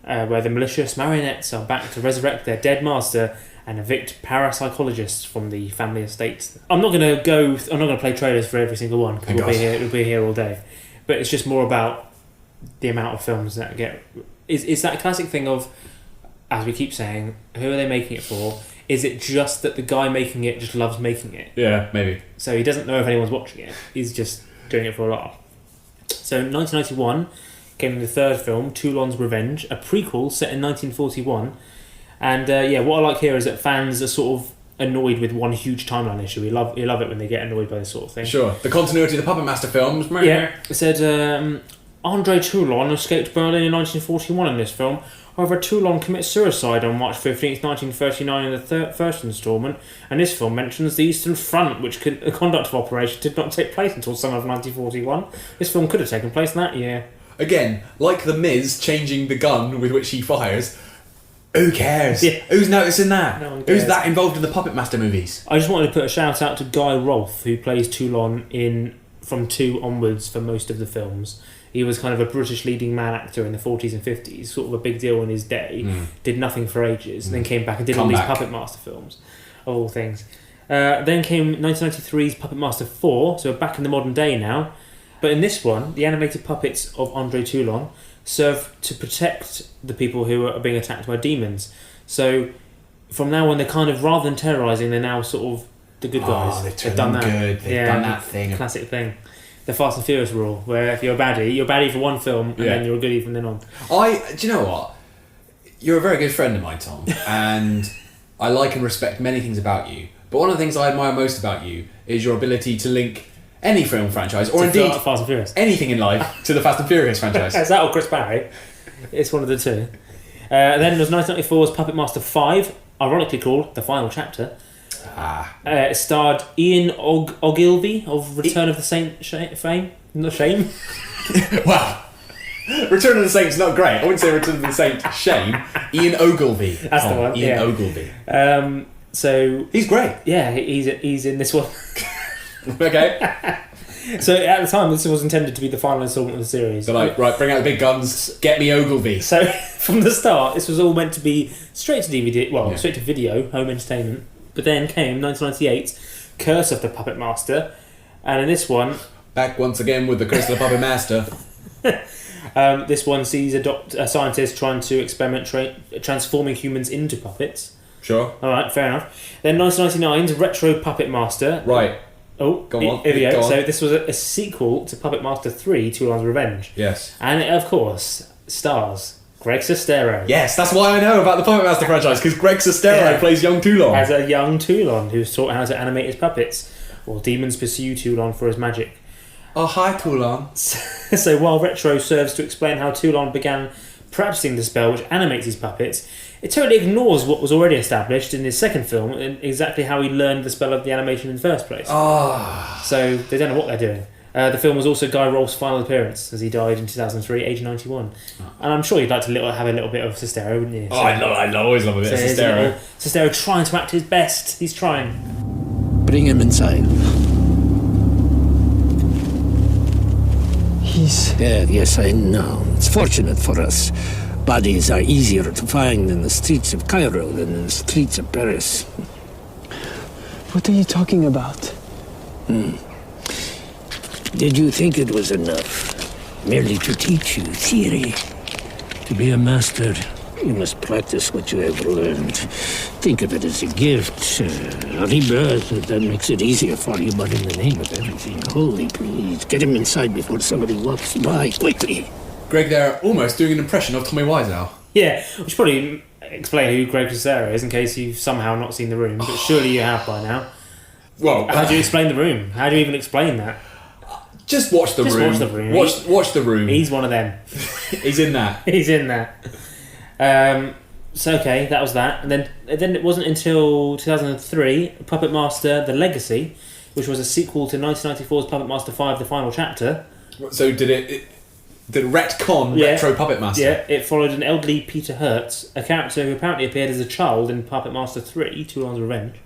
where the malicious marionettes are back to resurrect their dead master and evict parapsychologists from the family estate. I'm not going to play trailers for every single one, because we'll be here all day. But it's just more about the amount of films that get... Is that a classic thing of, as we keep saying, who are they making it for? Is it just that the guy making it just loves making it? Yeah, maybe. So he doesn't know if anyone's watching it. He's just doing it for a laugh. So 1991 came the third film, Toulon's Revenge, a prequel set in 1941. And what I like here is that fans are sort of annoyed with one huge timeline issue. You love it when they get annoyed by this sort of thing. Sure. The continuity of the Puppet Master films. Yeah. It said Andre Toulon escaped Berlin in 1941 in this film. However, Toulon commits suicide on March 15th, 1939 in the first instalment, and this film mentions the Eastern Front, which the conduct of operation did not take place until summer of 1941. This film could have taken place that year. Again, like The Miz changing the gun with which he fires, who cares? Yeah. Who's noticing that? No one cares. Who's that involved in the Puppet Master movies? I just wanted to put a shout out to Guy Rolfe, who plays Toulon from 2 onwards for most of the films. He was kind of a British leading man actor in the 40s and 50s, sort of a big deal in his day, did nothing for ages, and then came back and did all these Puppet Master films, of all things. Then came 1993's Puppet Master 4, so we're back in the modern day now. But in this one, the animated puppets of Andre Toulon serve to protect the people who are being attacked by demons. So from now on, they're kind of, rather than terrorising, they're now sort of the good guys. They've done that. Good. They've done that thing. Classic thing. The Fast and Furious rule, where if you're a baddie for one film, and then you're a goodie from then on. Do you know what? You're a very good friend of mine, Tom, and I like and respect many things about you. But one of the things I admire most about you is your ability to link any film franchise, or indeed Fast and Furious, anything in life, to the Fast and Furious franchise. Is that or Chris Barry? It's one of the two. Then there was 1994's Puppet Master 5, ironically called The Final Chapter. It starred Ian Ogilvy of Return of the Saint fame. Not shame. Wow. Return of the Saint's not great. I wouldn't say Return of the Saint shame. Ian Ogilvy. That's the one. Ian Ogilvy. So he's great. Yeah, he's in this one. Okay. So at the time, this was intended to be the final installment of the series. They're like, right, bring out the big guns, get me Ogilvy. So from the start, this was all meant to be straight to DVD, straight to video, home entertainment. But then came 1998's Curse of the Puppet Master, and in this one... Back once again with the Curse of the Puppet Master. This one sees a scientist trying to experiment transforming humans into puppets. Sure. Alright, fair enough. Then 1999's Retro Puppet Master. Right. Oh, go on. Here we go. Go on. So this was a sequel to Puppet Master 3, Toulon's Revenge. Yes. And it, of course, stars Greg Sestero. Yes, that's why I know about the Puppet Master franchise, because Greg Sestero plays young Toulon. As a young Toulon who's taught how to animate his puppets, while demons pursue Toulon for his magic. Oh, hi, Toulon. So while Retro serves to explain how Toulon began practicing the spell which animates his puppets, it totally ignores what was already established in his second film and exactly how he learned the spell of the animation in the first place. Oh. So they don't know what they're doing. The film was also Guy Rolfe's final appearance, as he died in 2003, age 91. And I'm sure you'd like to have a little bit of Sestero, wouldn't you? Oh, I always love a bit of Sestero. Sestero trying to act his best. He's trying. Bring him inside. He's dead, yes, I know. It's fortunate for us. Bodies are easier to find in the streets of Cairo than in the streets of Paris. What are you talking about? Did you think it was enough? Merely to teach you theory? To be a master, you must practice what you have learned. Think of it as a gift, a rebirth that makes it easier for you, but in the name of everything holy, please, get him inside before somebody walks by, quickly. Greg there almost doing an impression of Tommy Wiseau. Yeah, we should probably explain who Greg Sestero is in case you've somehow not seen The Room, but surely you have by now. Well, how do you explain The Room? How do you even explain that? Just watch The Room. Watch The Room. Watch The Room. He's one of them. He's in that. He's in that. So okay, that was that. And then it wasn't until 2003, Puppet Master: The Legacy, which was a sequel to 1994's Puppet Master 5: The Final Chapter. So did it retcon retro Puppet Master? Yeah, it followed an elderly Peter Hertz, a character who apparently appeared as a child in Puppet Master 3, Toulon's Revenge,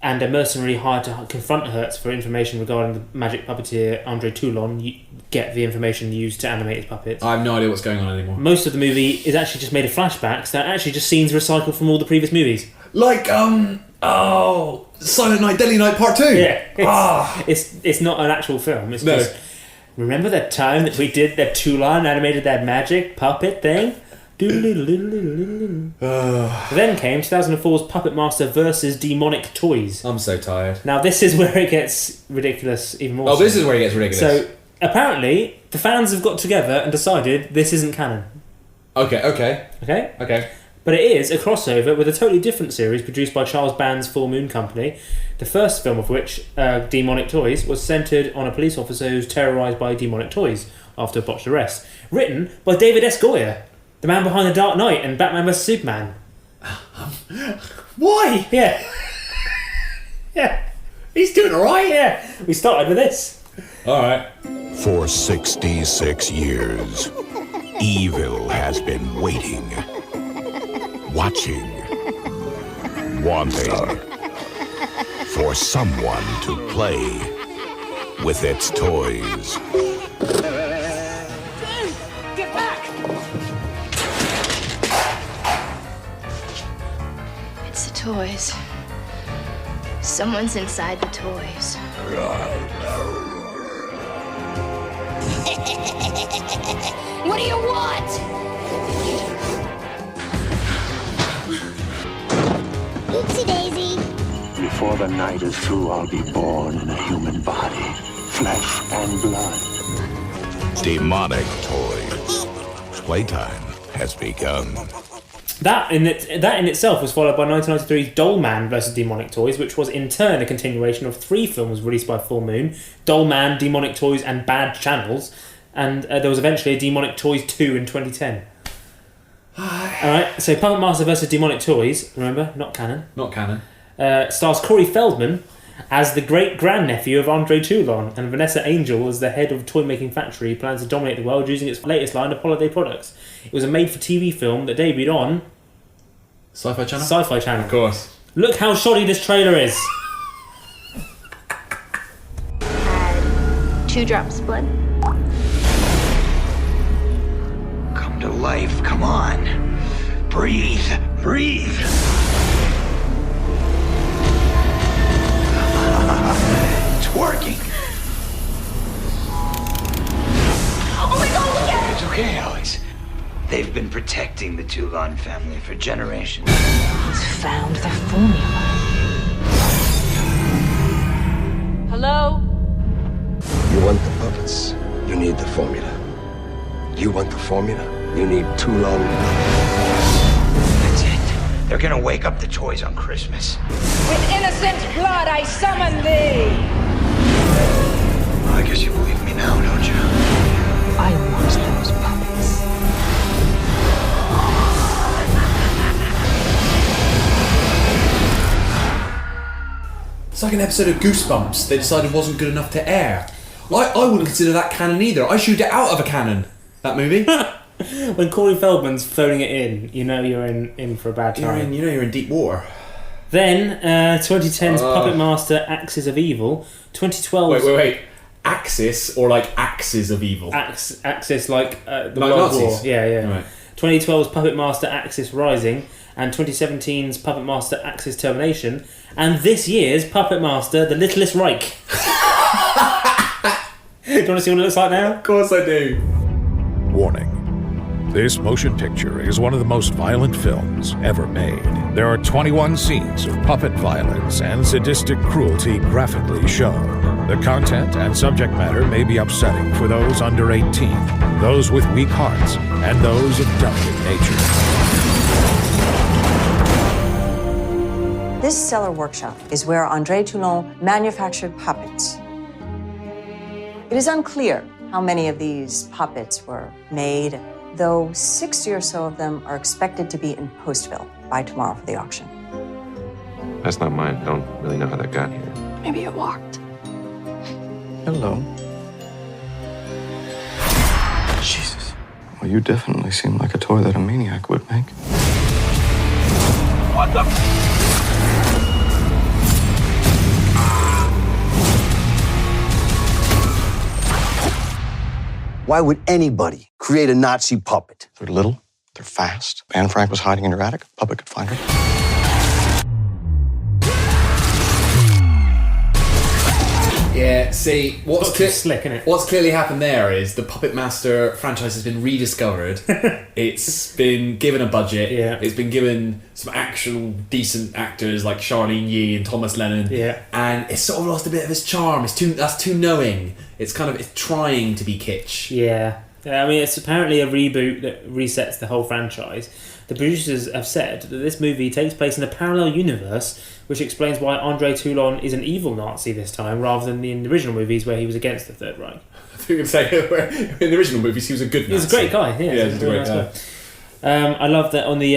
and a mercenary hired to confront Hertz for information regarding the magic puppeteer Andre Toulon, get the information used to animate his puppets. I have no idea what's going on anymore. Most of the movie is actually just made of flashbacks that are actually just scenes recycled from all the previous movies. Like, Silent Night, Deadly Night Part 2! Yeah, it's not an actual film, it's just... Remember that time that we did that Toulon animated that magic puppet thing? Then came 2004's Puppet Master vs. Demonic Toys. I'm so tired. Now this is where it gets ridiculous even more. Oh, this is where it gets ridiculous. So apparently the fans have got together and decided this isn't canon. Okay. But it is a crossover with a totally different series produced by Charles Band's Full Moon Company, the first film of which, Demonic Toys, was centred on a police officer who's terrorised by demonic toys after a botched arrest. Written by David S. Goyer, the man behind The Dark Knight and Batman vs Superman. Why? Yeah. He's doing alright. Yeah. We started with this. Alright. For 66 years, evil has been waiting, watching, wanting for someone to play with its toys. Get back! It's the toys. Someone's inside the toys. What do you want? Oopsie daisy. Before the night is through, I'll be born in a human body, flesh and blood. Demonic toys. Playtime has begun. That in itself was followed by 1993's Dollman vs. Demonic Toys, which was in turn a continuation of 3 films released by Full Moon: Dollman, Demonic Toys, and Bad Channels. And there was eventually a Demonic Toys 2 in 2010. Alright, so Puppet Master vs. Demonic Toys, remember, not canon. Not canon. Stars Corey Feldman as the great-grandnephew of Andre Toulon, and Vanessa Angel as the head of a toy-making factory who plans to dominate the world using its latest line of holiday products. It was a made-for-TV film that debuted on... Sci-Fi Channel? Sci-Fi Channel. Of course. Look how shoddy this trailer is. 2 drops of blood. Come to life, come on. Breathe. It's working. Oh my God, look at it! It's okay, Alex. They've been protecting the Toulon family for generations. He's found the formula. Hello? You want the puppets, you need the formula. You want the formula, you need Toulon. That's it. They're gonna wake up the toys on Christmas. With innocent blood, I summon thee! I guess you believe me now, don't you? I want those puppets. It's like an episode of Goosebumps they decided wasn't good enough to air. I wouldn't consider that canon either. I shoot it out of a cannon, that movie. When Corey Feldman's phoning it in, you know you're in for a bad time. You're in deep water. Then, 2010's Puppet Master Axis of Evil. 2012's... Wait. Axis or like Axes of Evil? Axis like the like World Nazis? War. Yeah. Right. 2012's Puppet Master Axis Rising. And 2017's Puppet Master Axis Termination. And this year's Puppet Master The Littlest Reich. Do you want to see what it looks like now? Of course I do. Warning. This motion picture is one of the most violent films ever made. There are 21 scenes of puppet violence and sadistic cruelty graphically shown. The content and subject matter may be upsetting for those under 18, those with weak hearts, and those of delicate nature. This cellar workshop is where André Toulon manufactured puppets. It is unclear how many of these puppets were made, though 60 or so of them are expected to be in Postville by tomorrow for the auction. That's not mine. Don't really know how that got here. Maybe it walked. Hello. Jesus. Well, you definitely seem like a toy that a maniac would make. What the... Why would anybody create a Nazi puppet? They're little, they're fast. Anne Frank was hiding in her attic. Puppet could find her. Yeah, see, what's slick, isn't it? What's clearly happened there is the Puppet Master franchise has been rediscovered. It's been given a budget. Yeah. It's been given some actual decent actors like Charlene Yee and Thomas Lennon. Yeah. And it's sort of lost a bit of its charm. That's too knowing. It's trying to be kitsch. Yeah. I mean, it's apparently a reboot that resets the whole franchise. The producers have said that this movie takes place in a parallel universe, which explains why André Toulon is an evil Nazi this time, rather than in the original movies where he was against the Third Reich. I think you'd say in the original movies he was a good Nazi. He was a great guy, yeah. He's a great guy. I love that on the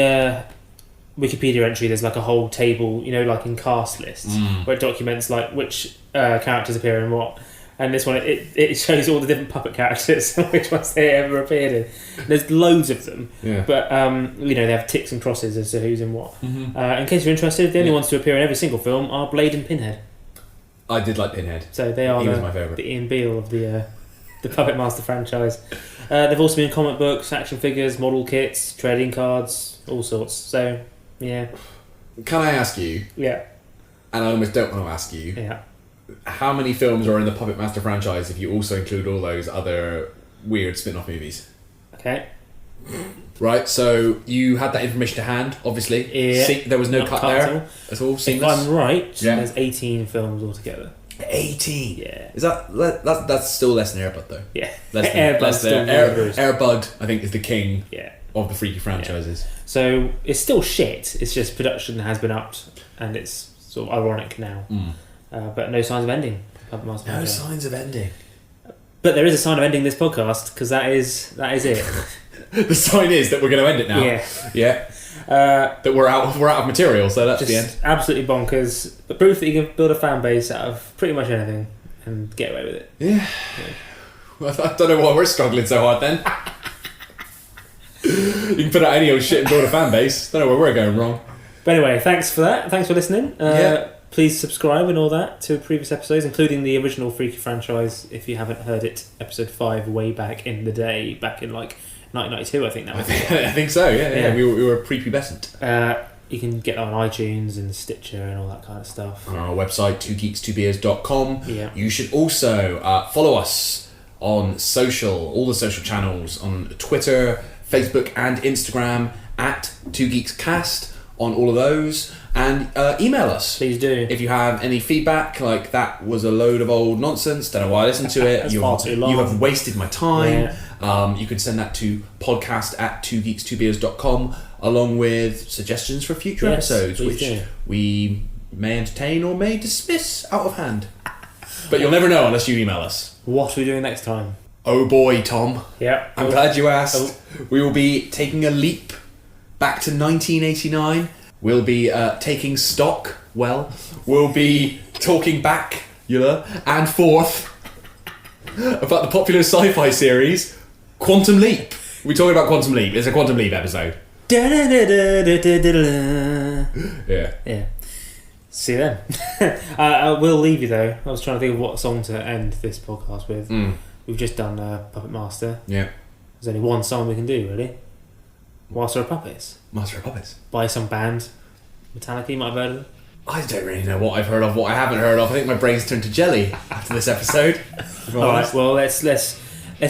Wikipedia entry there's like a whole table, you know, like in cast lists, where it documents like which characters appear in what. And this one, it shows all the different puppet characters and which ones they ever appeared in. There's loads of them, but you know, they have ticks and crosses as to who's in what. Mm-hmm. In case you're interested, the only ones to appear in every single film are Blade and Pinhead. I did like Pinhead. So they are was my favourite. The Ian Beale of the Puppet Master franchise. They've also been in comic books, action figures, model kits, trading cards, all sorts. So, yeah. Can I ask you? Yeah. And I almost don't want to ask you. Yeah. How many films are in the Puppet Master franchise if you also include all those other weird spin-off movies? Okay. Right, so you had that information to hand, obviously. Yeah. There was no cut there at all. Seamless. If I'm right, there's 18 films altogether. 18? Yeah. Is that's still less than Air Bud though? Yeah. Less than Air Bud, I think, is the king of the freaky franchises. Yeah. So it's still shit. It's just production has been upped and it's sort of ironic now. But no signs of ending. No signs of ending. But there is a sign of ending this podcast because that is it. The sign is that we're going to end it now. Yeah. That we're out of material, so that's just the end. Absolutely bonkers. The proof that you can build a fan base out of pretty much anything and get away with it. Yeah. Well, I don't know why we're struggling so hard then. You can put out any old shit and build a fan base. Don't know where we're going wrong. But anyway, thanks for that. Thanks for listening. Please subscribe and all that to previous episodes, including the original Freaky franchise, if you haven't heard it, episode 5 way back in the day, back in like 1992, I think that was. I think so, yeah. We were prepubescent. You can get it on iTunes and Stitcher and all that kind of stuff. On our website, 2geeks2beers.com. Yeah. You should also follow us on all the social channels, on Twitter, Facebook and Instagram, at 2geekscast, on all of those. And email us. Please do. If you have any feedback, like that was a load of old nonsense, don't know why I listened to it. Far too long. You have wasted my time. Yeah. You can send that to podcast@2geeks2beers.com along with suggestions for future episodes, which we may entertain or may dismiss out of hand. But you'll never know unless you email us. What are we doing next time? Oh boy, Tom. Yeah. I'm glad you asked. We will be taking a leap back to 1989. We'll be taking stock. We'll be talking back and forth about the popular sci-fi series Quantum Leap. We're talking about Quantum Leap. It's a Quantum Leap episode. Yeah. See you then. I will leave you though. I was trying to think of what song to end this podcast with. We've just done Puppet Master. Yeah. There's only one song we can do, really. Master of Puppets. Master of Puppets. By some band. Metallica, you might have heard of them. I don't really know what I've heard of, what I haven't heard of. I think my brain's turned to jelly after this episode. Alright, well let's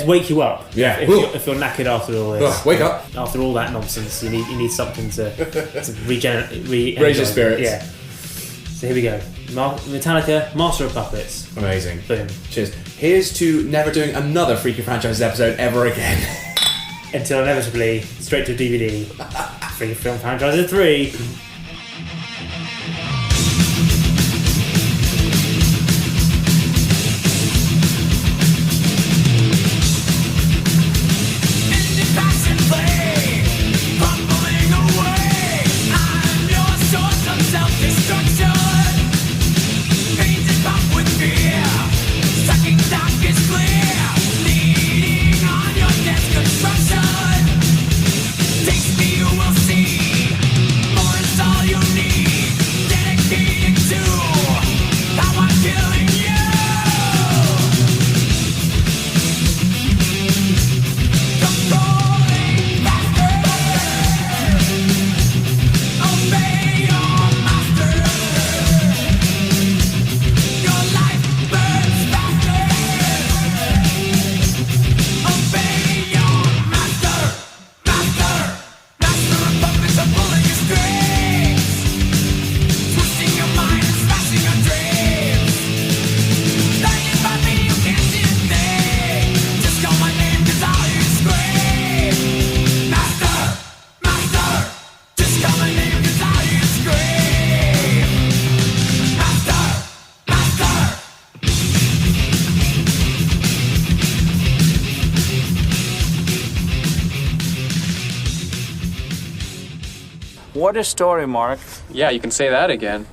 wake you up. Yeah. If you're knackered after all this. Wake up. After all that nonsense, you need something to regenerate. Raise your spirits. Yeah. So here we go. Metallica, Master of Puppets. Amazing. Boom. Cheers. Here's to never doing another Freaky Franchises episode ever again. Until inevitably, straight to DVD. Freaky Film Franchises 3. What a story, Mark. Yeah, you can say that again.